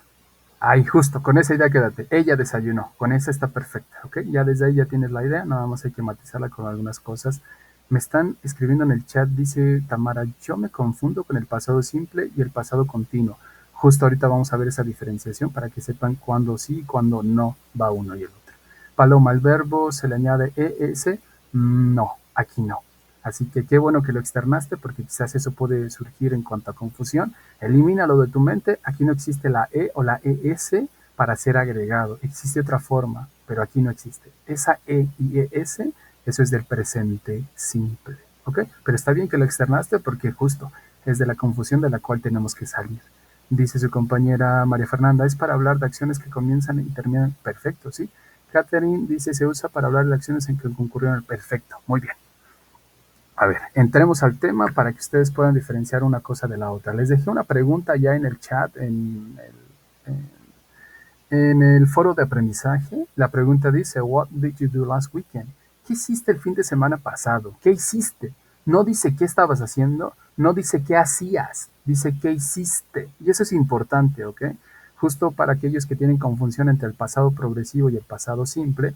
Ahí, justo, con esa idea quédate. Ella desayunó, con esa está perfecta, ¿ok? Ya desde ahí ya tienes la idea, nada más hay que matizarla con algunas cosas. Me están escribiendo en el chat, dice Tamara, yo me confundo con el pasado simple y el pasado continuo. Justo ahorita vamos a ver esa diferenciación para que sepan cuándo sí y cuándo no va uno y el otro. Paloma, el verbo se le añade ES, no, aquí no. Así que qué bueno que lo externaste porque quizás eso puede surgir en cuanto a confusión. Elimínalo de tu mente. Aquí no existe la E o la ES para ser agregado. Existe otra forma, pero aquí no existe. Esa E y ES, eso es del presente simple. ¿Ok? Pero está bien que lo externaste porque justo es de la confusión de la cual tenemos que salir. Dice su compañera María Fernanda, es para hablar de acciones que comienzan y terminan perfecto, ¿sí? Catherine dice, se usa para hablar de acciones en que concurrieron perfecto. Muy bien. A ver, entremos al tema para que ustedes puedan diferenciar una cosa de la otra. Les dejé una pregunta ya en el chat, en el foro de aprendizaje. La pregunta dice, What did you do last weekend? ¿Qué hiciste el fin de semana pasado? ¿Qué hiciste? No dice qué estabas haciendo, no dice qué hacías, dice qué hiciste. Y eso es importante, ¿ok? Justo para aquellos que tienen confusión entre el pasado progresivo y el pasado simple,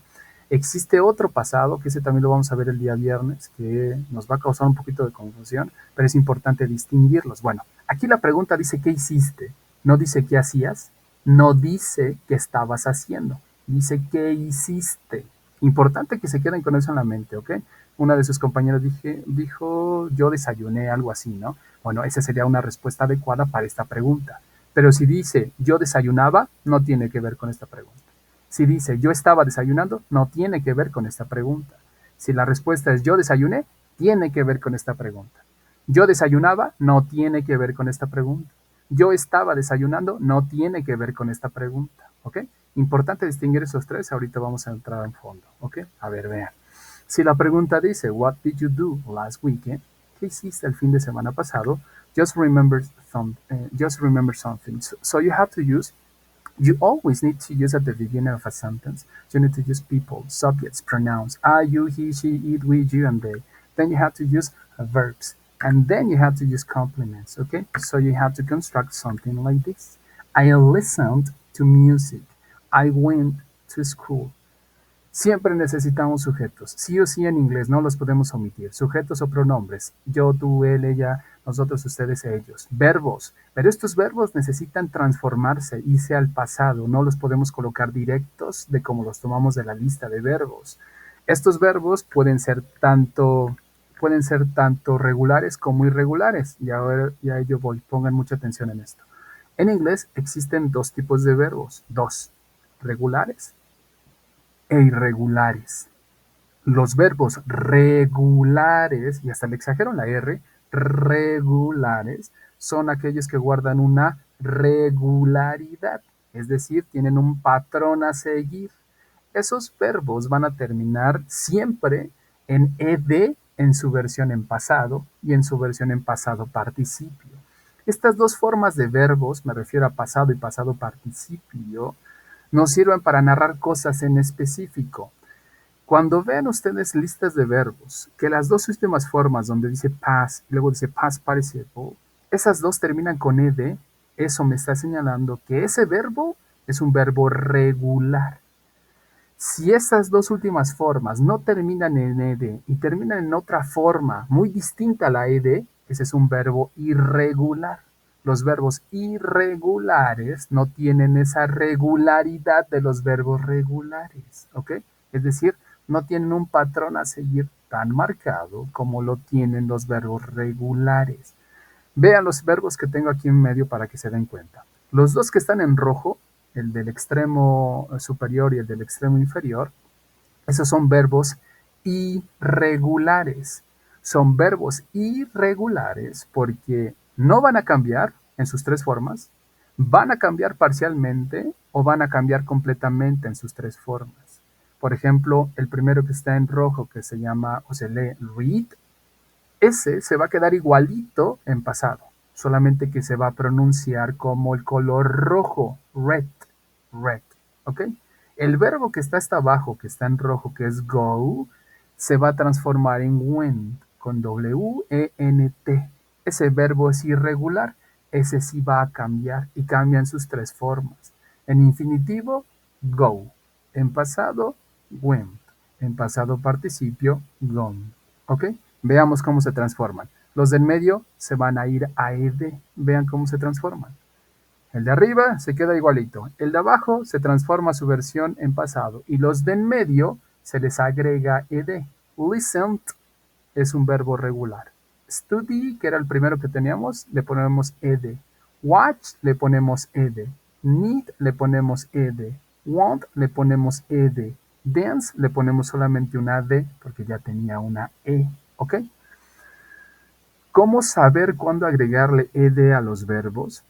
existe otro pasado, que ese también lo vamos a ver el día viernes, que nos va a causar un poquito de confusión, pero es importante distinguirlos. Bueno, aquí la pregunta dice qué hiciste, no dice qué hacías, no dice qué estabas haciendo, dice qué hiciste. Importante que se queden con eso en la mente, ¿ok? Una de sus compañeros dijo, yo desayuné, algo así, ¿no? Bueno, esa sería una respuesta adecuada para esta pregunta. Pero si dice, yo desayunaba, no tiene que ver con esta pregunta. Si dice, yo estaba desayunando, no tiene que ver con esta pregunta. Si la respuesta es yo desayuné, tiene que ver con esta pregunta. Yo desayunaba, no tiene que ver con esta pregunta. Yo estaba desayunando, no tiene que ver con esta pregunta, ¿ok? Importante distinguir esos tres, ahorita vamos a entrar en fondo, ¿ok? A ver, vean. Si la pregunta dice, what did you do last weekend? ¿Qué hiciste el fin de semana pasado? Just remember something. So you have to use, you always need to use at the beginning of a sentence. You need to use people, subjects, pronouns, I, you, he, she, it, we, you, and they. Then you have to use verbs. And then you have to use complements, okay? So you have to construct something like this. I listened to music. I went to school. Siempre necesitamos sujetos, sí o sí en inglés, no los podemos omitir. Sujetos o pronombres, yo, tú, él, ella, nosotros, ustedes, ellos. Verbos, pero estos verbos necesitan transformarse, irse al pasado, no los podemos colocar directos de como los tomamos de la lista de verbos. Estos verbos pueden ser tanto regulares como irregulares, y ahora ya yo voy, pongan mucha atención en esto. En inglés existen dos tipos de verbos, dos, regulares e irregulares. Los verbos regulares, y hasta le exagero la R, regulares, son aquellos que guardan una regularidad, es decir, tienen un patrón a seguir. Esos verbos van a terminar siempre en ed en su versión en pasado y en su versión en pasado participio. Estas dos formas de verbos, me refiero a pasado y pasado participio, nos sirven para narrar cosas en específico. Cuando vean ustedes listas de verbos, que las dos últimas formas donde dice past y luego dice past participle, esas dos terminan con ed, eso me está señalando que ese verbo es un verbo regular. Si esas dos últimas formas no terminan en ed y terminan en otra forma muy distinta a la ed, ese es un verbo irregular. Los verbos irregulares no tienen esa regularidad de los verbos regulares, ¿ok? Es decir, no tienen un patrón a seguir tan marcado como lo tienen los verbos regulares. Vean los verbos que tengo aquí en medio para que se den cuenta. Los dos que están en rojo, el del extremo superior y el del extremo inferior, esos son verbos irregulares. Son verbos irregulares porque no van a cambiar en sus tres formas, van a cambiar parcialmente o van a cambiar completamente en sus tres formas. Por ejemplo, el primero que está en rojo, que se llama o se lee read, ese se va a quedar igualito en pasado, solamente que se va a pronunciar como el color rojo, red, red, ¿ok? El verbo que está hasta abajo, que está en rojo, que es go, se va a transformar en went, con W-E-N-T. Ese verbo es irregular, ese sí va a cambiar y cambia en sus tres formas. En infinitivo, go. En pasado, went. En pasado participio, gone. ¿Ok? Veamos cómo se transforman. Los del medio se van a ir a ed. Vean cómo se transforman. El de arriba se queda igualito. El de abajo se transforma su versión en pasado. Y los de en medio se les agrega ed. Listened es un verbo regular. Study, que era el primero que teníamos, le ponemos ed. Watch, le ponemos ed. Need, le ponemos ed. Want, le ponemos ed. Dance, le ponemos solamente una d porque ya tenía una e. ¿Ok? ¿Cómo saber cuándo agregarle ed a los verbos?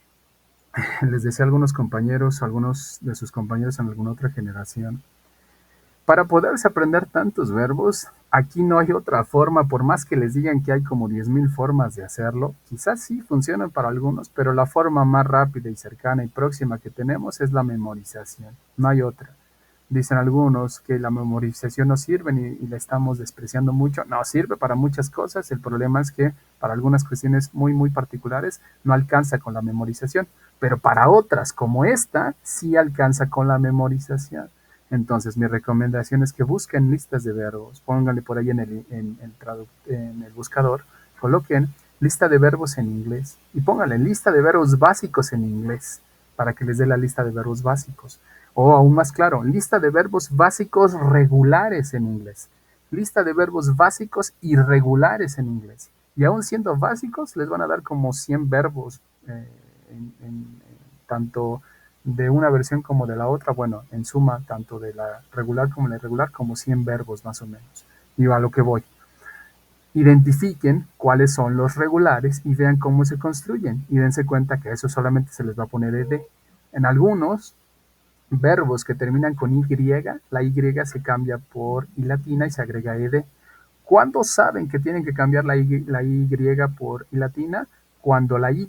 Les decía a algunos compañeros, algunos de sus compañeros en alguna otra generación, para poderse aprender tantos verbos, aquí no hay otra forma, por más que les digan que hay como 10,000 formas de hacerlo, quizás sí funcionan para algunos, pero la forma más rápida y cercana y próxima que tenemos es la memorización, no hay otra. Dicen algunos que la memorización no sirve y la estamos despreciando mucho. No sirve para muchas cosas. El problema es que para algunas cuestiones muy, muy particulares no alcanza con la memorización. Pero para otras, como esta, sí alcanza con la memorización. Entonces, mi recomendación es que busquen listas de verbos. Pónganle por ahí en el buscador. Coloquen lista de verbos en inglés. Y pónganle lista de verbos básicos en inglés para que les dé la lista de verbos básicos. O aún más claro, lista de verbos básicos regulares en inglés. Lista de verbos básicos irregulares en inglés. Y aún siendo básicos, les van a dar como 100 verbos, tanto de una versión como de la otra. Bueno, en suma, tanto de la regular como la irregular, como 100 verbos más o menos. Y a lo que voy. Identifiquen cuáles son los regulares y vean cómo se construyen. Y dense cuenta que eso solamente se les va a poner ed. En algunos verbos que terminan con y, la y se cambia por i latina y se agrega ed. ¿Cuándo saben que tienen que cambiar la y por i latina? Cuando la y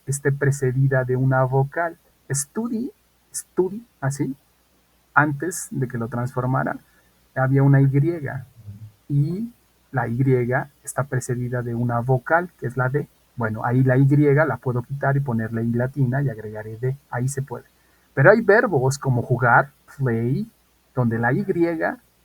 esté precedida de una vocal. Study, así, antes de que lo transformara, había una y y la Y está precedida de una vocal, que es la D. Bueno, ahí la Y la puedo quitar y ponerle I latina y agregaré D. Ahí se puede. Pero hay verbos como jugar, play, donde la Y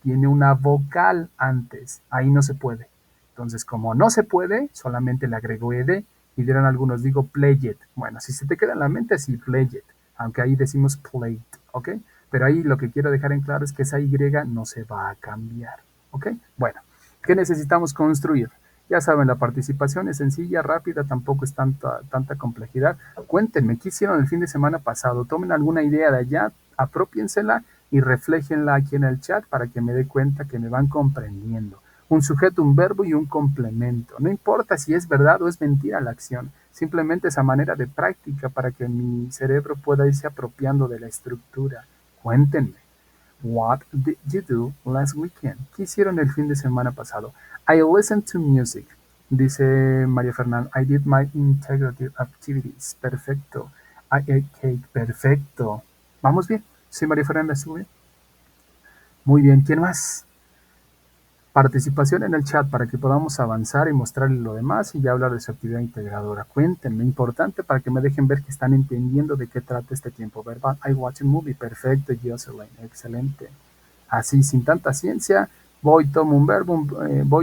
tiene una vocal antes. Ahí no se puede. Entonces, como no se puede, solamente le agrego ed y dirán algunos, digo play it. Bueno, si se te queda en la mente, sí, play it. Aunque ahí decimos play it, ¿ok? Pero ahí lo que quiero dejar en claro es que esa Y no se va a cambiar. ¿Ok? Bueno, ¿qué necesitamos construir? Ya saben, la participación es sencilla, rápida, tampoco es tanta complejidad. Cuéntenme, ¿qué hicieron el fin de semana pasado? Tomen alguna idea de allá, apropiénsela y refléjenla aquí en el chat para que me dé cuenta que me van comprendiendo. Un sujeto, un verbo y un complemento. No importa si es verdad o es mentira la acción, simplemente esa manera de práctica para que mi cerebro pueda irse apropiando de la estructura. Cuéntenme. What did you do last weekend? ¿Qué hicieron el fin de semana pasado? I listened to music. Dice María Fernanda, I did my integrative activities. Perfecto. I ate cake. Perfecto. ¿Vamos bien? Sí, María Fernanda, ¿estuvo bien? Muy bien. ¿Quién más? Participación en el chat para que podamos avanzar y mostrarles lo demás y ya hablar de su actividad integradora. Cuéntenme, importante para que me dejen ver que están entendiendo de qué trata este tiempo verbal. I watch a movie. Perfecto, Jocelyn. Excelente. Así, sin tanta ciencia, voy, tomo un verbo,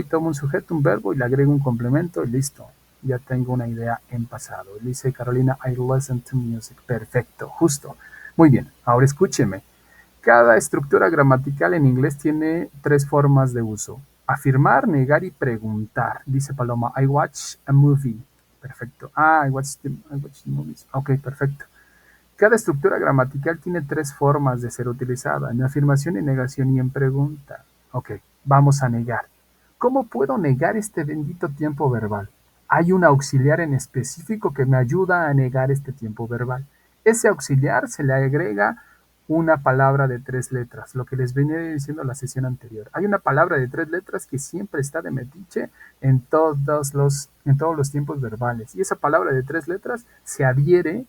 tomo un sujeto, un verbo y le agrego un complemento y listo. Ya tengo una idea en pasado. Dice Carolina, I listen to music. Perfecto, justo. Muy bien, ahora escúcheme. Cada estructura gramatical en inglés tiene tres formas de uso. Afirmar, negar y preguntar. Dice Paloma, I watch a movie. Perfecto. I watch the movies. Ok, perfecto. Cada estructura gramatical tiene tres formas de ser utilizada, en afirmación, en negación y en pregunta. Ok, vamos a negar. ¿Cómo puedo negar este bendito tiempo verbal? Hay un auxiliar en específico que me ayuda a negar este tiempo verbal. Ese auxiliar se le agrega una palabra de tres letras, lo que les venía diciendo en la sesión anterior. Hay una palabra de tres letras que siempre está de metiche en todos los tiempos verbales. Y esa palabra de tres letras se adhiere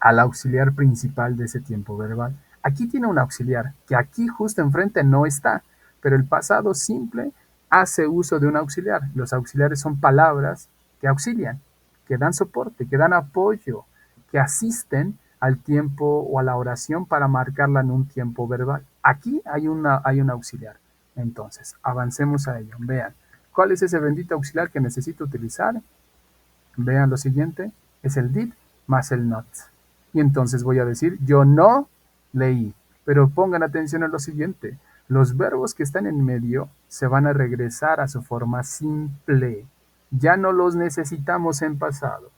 al auxiliar principal de ese tiempo verbal. Aquí tiene un auxiliar, que aquí justo enfrente no está, pero el pasado simple hace uso de un auxiliar. Los auxiliares son palabras que auxilian, que dan soporte, que dan apoyo, que asisten al tiempo o a la oración para marcarla en un tiempo verbal. Aquí hay un auxiliar. Entonces, avancemos a ello. Vean, ¿cuál es ese bendito auxiliar que necesito utilizar? Vean lo siguiente, es el did más el not. Y entonces voy a decir, yo no leí. Pero pongan atención a lo siguiente, los verbos que están en medio se van a regresar a su forma simple. Ya no los necesitamos en pasado.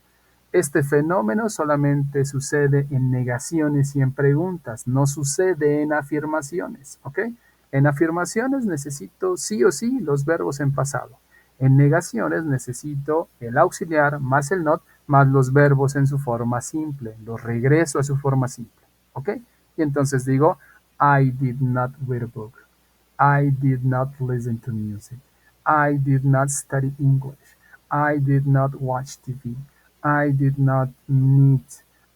Este fenómeno solamente sucede en negaciones y en preguntas, no sucede en afirmaciones, ¿ok? En afirmaciones necesito sí o sí los verbos en pasado. En negaciones necesito el auxiliar más el not más los verbos en su forma simple. Los regreso a su forma simple, ¿ok? Y entonces digo, I did not read a book. I did not listen to music. I did not study English. I did not watch TV. I did not need.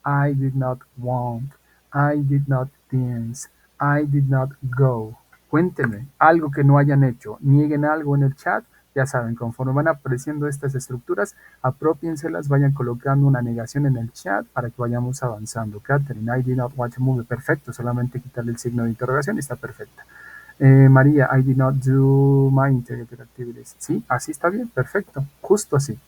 I did not want. I did not dance. I did not go. Cuéntenme algo que no hayan hecho. Nieguen algo en el chat. Ya saben, conforme van apareciendo estas estructuras, apropiénselas, vayan colocando una negación en el chat para que vayamos avanzando. Catherine, I did not watch a movie. Perfecto, solamente quitarle el signo de interrogación y está perfecta. María, I did not do my integrated activities. Sí, así está bien, perfecto, justo así.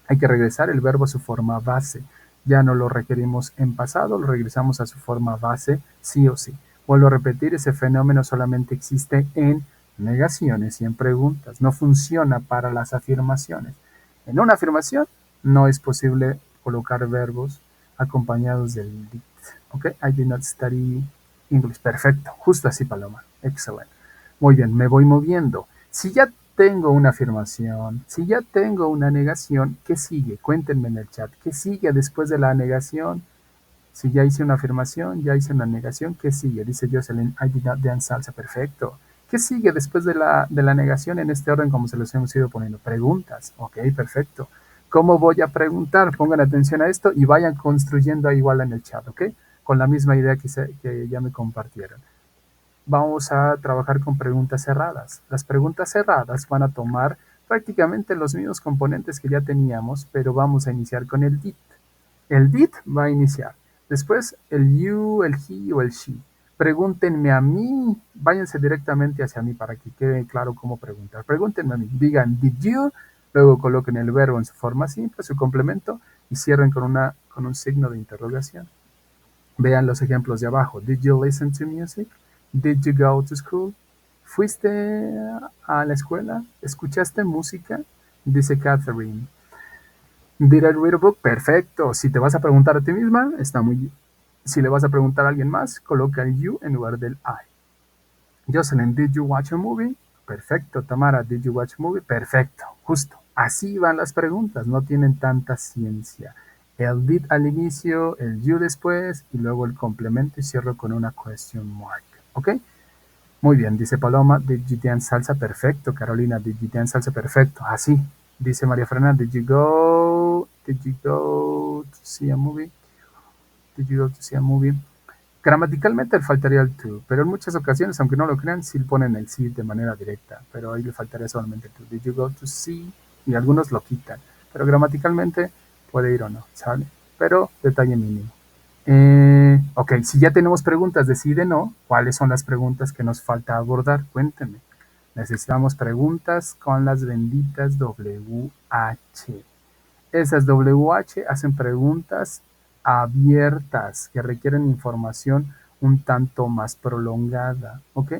Hay que regresar el verbo a su forma base. Ya no lo requerimos en pasado, lo regresamos a su forma base sí o sí. Vuelvo a repetir, ese fenómeno solamente existe en negaciones y en preguntas. No funciona para las afirmaciones. En una afirmación no es posible colocar verbos acompañados del did. ¿Ok? I did not study English. Perfecto. Justo así, Paloma. Excelente. Muy bien, me voy moviendo. Si ya tengo una afirmación, si ya tengo una negación, ¿qué sigue? Cuéntenme en el chat. ¿Qué sigue después de la negación? Si ya hice una afirmación, ya hice una negación, ¿qué sigue? Dice Jocelyn, I did not dance salsa. Perfecto. ¿Qué sigue después de la negación en este orden como se los hemos ido poniendo? Preguntas. Ok, perfecto. ¿Cómo voy a preguntar? Pongan atención a esto y vayan construyendo ahí igual en el chat, ¿ok? Con la misma idea que ya me compartieron. Vamos a trabajar con preguntas cerradas. Las preguntas cerradas van a tomar prácticamente los mismos componentes que ya teníamos, pero vamos a iniciar con el did. El did va a iniciar. Después el you, el he o el she. Pregúntenme a mí, váyanse directamente hacia mí para que quede claro cómo preguntar. Pregúntenme a mí, digan did you, luego coloquen el verbo en su forma simple, su complemento y cierren con un signo de interrogación. Vean los ejemplos de abajo. Did you listen to music? Did you go to school? ¿Fuiste a la escuela? ¿Escuchaste música? Dice Catherine. Did I read a book? Perfecto. Si te vas a preguntar a ti misma, está muy bien. Si le vas a preguntar a alguien más, coloca el you en lugar del I. Jocelyn, did you watch a movie? Perfecto. Tamara, did you watch a movie? Perfecto. Justo. Así van las preguntas, no tienen tanta ciencia. El did al inicio, el you después y luego el complemento y cierro con una question mark. ¿Ok? Muy bien, dice Paloma, did you dance salsa? Perfecto. Carolina, did you dance salsa? Perfecto. Así. Dice María Fernanda, did you go to see a movie? Did you go to see a movie? Gramaticalmente le faltaría el to, pero en muchas ocasiones, aunque no lo crean, sí ponen el sí de manera directa, pero ahí le faltaría solamente el to. Did you go to see? Y algunos lo quitan, pero gramaticalmente puede ir o no, ¿sale? Pero detalle mínimo. Ok, si ya tenemos preguntas de sí y de no, ¿cuáles son las preguntas que nos falta abordar? Cuéntenme. Necesitamos preguntas con las benditas WH. Esas WH hacen preguntas abiertas que requieren información un tanto más prolongada, ¿ok?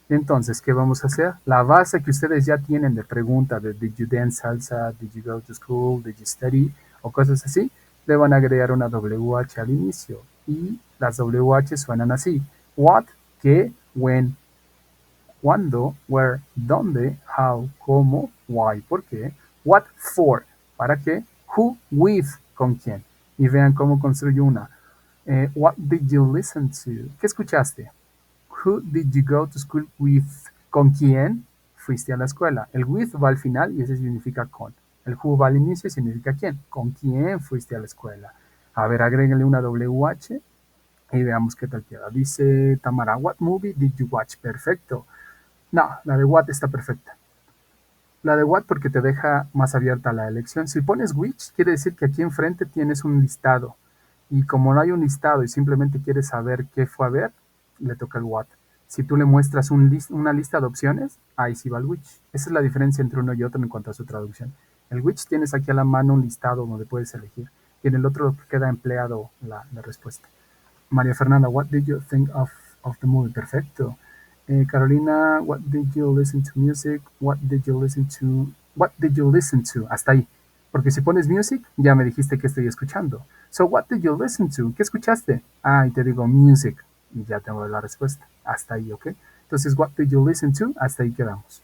Entonces, ¿qué vamos a hacer? La base que ustedes ya tienen de pregunta de Did you dance salsa? Did you go to school? Did you study? O cosas así, le van a agregar una WH al inicio. Y las WH suenan así. What, qué, when, cuándo, where, dónde, how, cómo, why, por qué, what for, para qué, who, with, con quién. Y vean cómo construyo una. What did you listen to? ¿Qué escuchaste? Who did you go to school with? ¿Con quién fuiste a la escuela? El with va al final y ese significa con. El who va al inicio y significa quién. ¿Con quién fuiste a la escuela? A ver, agréguenle una WH y veamos qué tal queda. Dice Tamara, what movie did you watch? Perfecto. No, la de what está perfecta. La de what porque te deja más abierta la elección. Si pones which, quiere decir que aquí enfrente tienes un listado. Y como no hay un listado y simplemente quieres saber qué fue a ver, le toca el what. Si tú le muestras una lista de opciones, ahí sí va el which. Esa es la diferencia entre uno y otro en cuanto a su traducción. El which tienes aquí a la mano un listado donde puedes elegir. Y en el otro queda empleado la respuesta. María Fernanda, what did you think of the movie? Perfecto. Carolina, what did you listen to music? What did you listen to? What did you listen to? Hasta ahí. Porque si pones music, ya me dijiste que estoy escuchando. So, what did you listen to? ¿Qué escuchaste? Ah, y te digo music. Y ya tengo la respuesta. Hasta ahí, ¿ok? Entonces, what did you listen to? Hasta ahí quedamos.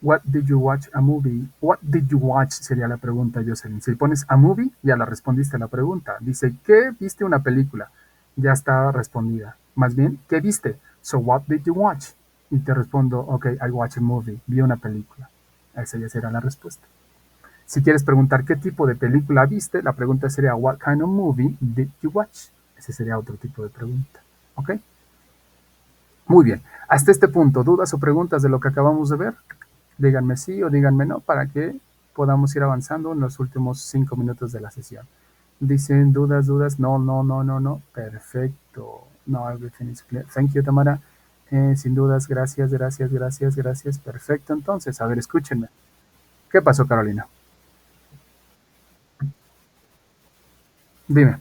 What did you watch a movie? What did you watch? Sería la pregunta, Jocelyn. Si pones a movie, ya la respondiste a la pregunta. Dice, ¿qué viste una película? Ya está respondida. Más bien, ¿qué viste? So, what did you watch? Y te respondo, ok, I watched a movie. Vi una película. Esa ya será la respuesta. Si quieres preguntar qué tipo de película viste, la pregunta sería, what kind of movie did you watch? Ese sería otro tipo de pregunta. ¿Ok? Muy bien. Hasta este punto, ¿dudas o preguntas de lo que acabamos de ver? Díganme sí o díganme no para que podamos ir avanzando en los últimos 5 minutos de la sesión. Dicen dudas, dudas, no, no, no, no, no. Perfecto. No, everything is clear. Thank you, Tamara. Sin dudas, gracias, gracias, gracias, gracias. Perfecto. Entonces, a ver, escúchenme. ¿Qué pasó, Carolina? Dime.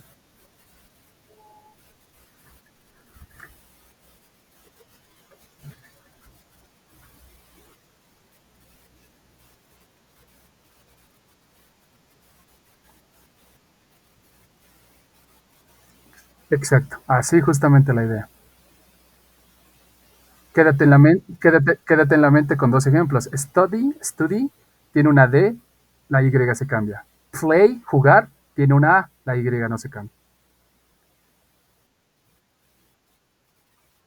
Exacto. Así justamente la idea. Quédate en la mente con dos ejemplos. Study, tiene una D, la Y se cambia. Play, jugar, tiene una A, la Y no se cambia.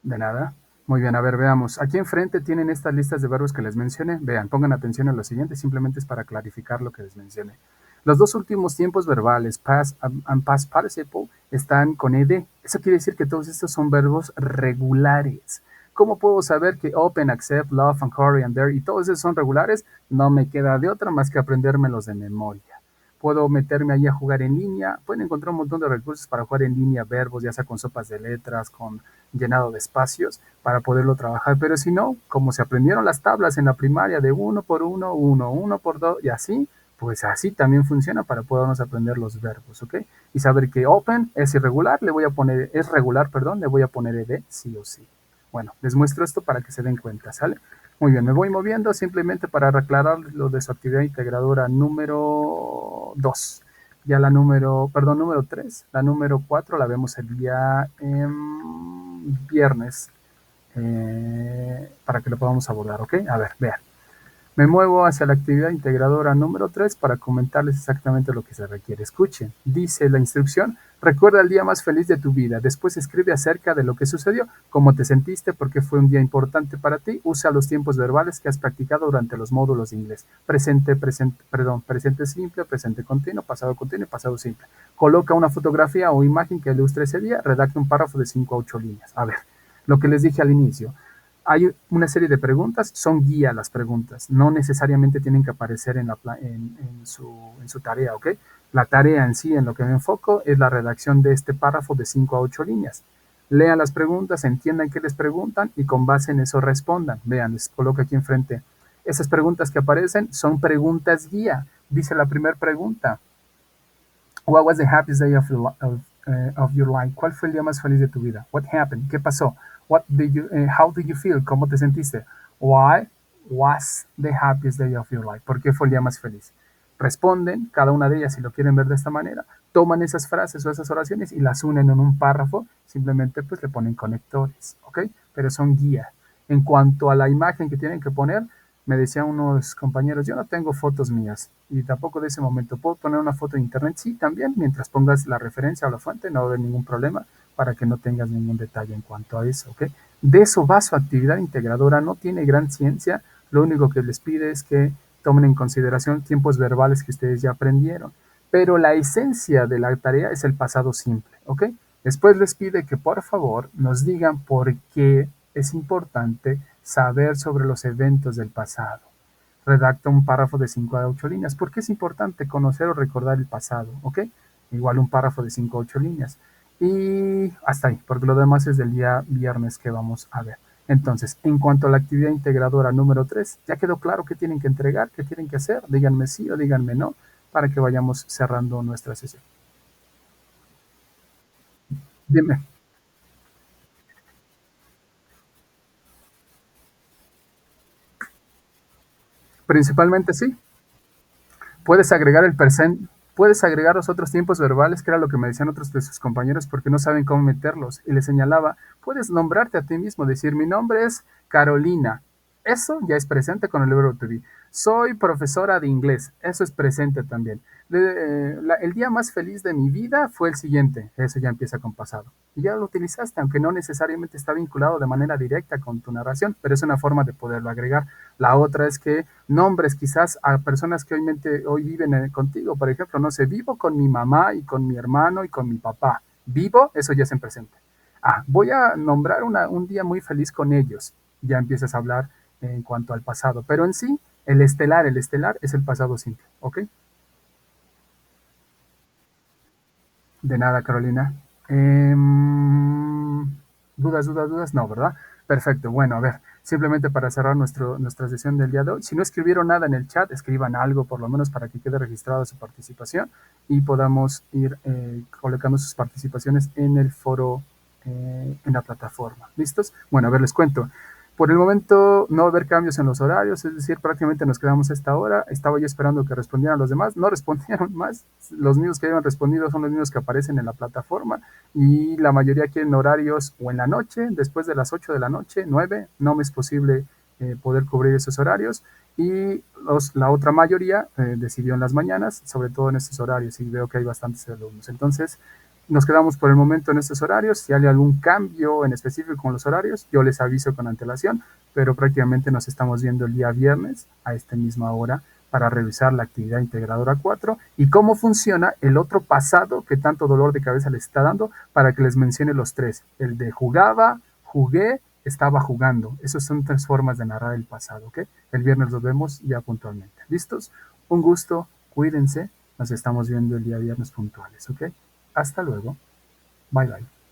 De nada. Muy bien, a ver, veamos. Aquí enfrente tienen estas listas de verbos que les mencioné. Vean, pongan atención a lo siguiente, simplemente es para clarificar lo que les mencioné. Los dos últimos tiempos verbales, past and past participle, están con ed. Eso quiere decir que todos estos son verbos regulares. ¿Cómo puedo saber que open, accept, love, and hurry, and dare y todos esos son regulares? No me queda de otra más que aprendérmelos de memoria. Puedo meterme ahí a jugar en línea. Pueden encontrar un montón de recursos para jugar en línea, verbos, ya sea con sopas de letras, con llenado de espacios, para poderlo trabajar. Pero si no, como se aprendieron las tablas en la primaria de uno por uno, uno por dos y así, pues así también funciona para podernos aprender los verbos, ¿ok? Y saber que open es irregular, es regular, perdón, le voy a poner ed sí o sí. Bueno, les muestro esto para que se den cuenta, ¿sale? Muy bien, me voy moviendo simplemente para aclarar lo de su actividad integradora número 2. Ya la número 3. La número 4 la vemos el día viernes para que lo podamos abordar, ¿ok? A ver, vean. Me muevo hacia la actividad integradora número 3 para comentarles exactamente lo que se requiere. Escuchen, dice la instrucción, recuerda el día más feliz de tu vida, después escribe acerca de lo que sucedió, cómo te sentiste, por qué fue un día importante para ti, usa los tiempos verbales que has practicado durante los módulos de inglés, presente simple, presente continuo y pasado simple. Coloca una fotografía o imagen que ilustre ese día, redacta un párrafo de 5 a 8 líneas. A ver, lo que les dije al inicio, hay una serie de preguntas, son guía las preguntas, no necesariamente tienen que aparecer en su tarea, ¿ok? La tarea en sí, en lo que me enfoco, es la redacción de este párrafo de 5 a 8 líneas. Lean las preguntas, entiendan qué les preguntan y con base en eso respondan. Vean, les coloco aquí enfrente. Esas preguntas que aparecen son preguntas guía. Dice la primera pregunta, What was the happiest day of your life? ¿Cuál fue el día más feliz de tu vida? What happened? ¿Qué pasó? How did you feel? ¿Cómo te sentiste? Why was the happiest day of your life? ¿Por qué fue el día más feliz? Responden cada una de ellas, si lo quieren ver de esta manera, toman esas frases o esas oraciones y las unen en un párrafo, simplemente pues le ponen conectores, ¿ok? Pero son guías. En cuanto a la imagen que tienen que poner, me decían unos compañeros, yo no tengo fotos mías y tampoco de ese momento. ¿Puedo poner una foto en internet? Sí, también, mientras pongas la referencia o la fuente, no va a haber ningún problema para que no tengas ningún detalle en cuanto a eso, ¿ok? De eso va su actividad integradora, no tiene gran ciencia, lo único que les pide es que tomen en consideración tiempos verbales que ustedes ya aprendieron, pero la esencia de la tarea es el pasado simple, ¿ok? Después les pide que por favor nos digan por qué es importante saber sobre los eventos del pasado. Redacta un párrafo de 5 a 8 líneas. ¿Por qué es importante conocer o recordar el pasado? ¿Ok? Igual un párrafo de 5 a 8 líneas. Y hasta ahí, porque lo demás es del día viernes que vamos a ver. Entonces, en cuanto a la actividad integradora número 3, ¿ya quedó claro qué tienen que entregar, qué tienen que hacer? Díganme sí o díganme no, para que vayamos cerrando nuestra sesión. Dime, principalmente sí. Puedes agregar los otros tiempos verbales, que era lo que me decían otros de sus compañeros, porque no saben cómo meterlos. Y les señalaba, puedes nombrarte a ti mismo, decir, mi nombre es Carolina. Eso ya es presente con el verbo to be. Soy profesora de inglés. Eso es presente también. El día más feliz de mi vida fue el siguiente. Eso ya empieza con pasado. Y ya lo utilizaste, aunque no necesariamente está vinculado de manera directa con tu narración, pero es una forma de poderlo agregar. La otra es que nombres quizás a personas que hoy viven contigo. Por ejemplo, no sé, vivo con mi mamá y con mi hermano y con mi papá. Vivo, eso ya es en presente. Voy a nombrar un día muy feliz con ellos. Ya empiezas a hablar en cuanto al pasado. Pero en sí, el estelar es el pasado simple. ¿Ok? De nada, Carolina. ¿Dudas? No, ¿verdad? Perfecto. Bueno, a ver, simplemente para cerrar nuestra sesión del día de hoy, si no escribieron nada en el chat, escriban algo por lo menos para que quede registrada su participación y podamos ir colocando sus participaciones en el foro, en la plataforma. ¿Listos? Bueno, a ver, les cuento. Por el momento no va a haber cambios en los horarios, es decir, prácticamente nos quedamos a esta hora. Estaba yo esperando que respondieran los demás, no respondieron más. Los mismos que hayan respondido son los mismos que aparecen en la plataforma y la mayoría quieren horarios o en la noche, después de las 8 de la noche, 9, no me es posible poder cubrir esos horarios. Y la otra mayoría decidió en las mañanas, sobre todo en estos horarios, y veo que hay bastantes alumnos. Entonces, nos quedamos por el momento en estos horarios. Si hay algún cambio en específico con los horarios, yo les aviso con antelación, pero prácticamente nos estamos viendo el día viernes a esta misma hora para revisar la actividad integradora 4 y cómo funciona el otro pasado que tanto dolor de cabeza les está dando, para que les mencione los tres. El de jugaba, jugué, estaba jugando. Esas son tres formas de narrar el pasado, ¿ok? El viernes los vemos ya puntualmente. ¿Listos? Un gusto, cuídense. Nos estamos viendo el día viernes puntuales, ¿ok? Hasta luego. Bye bye.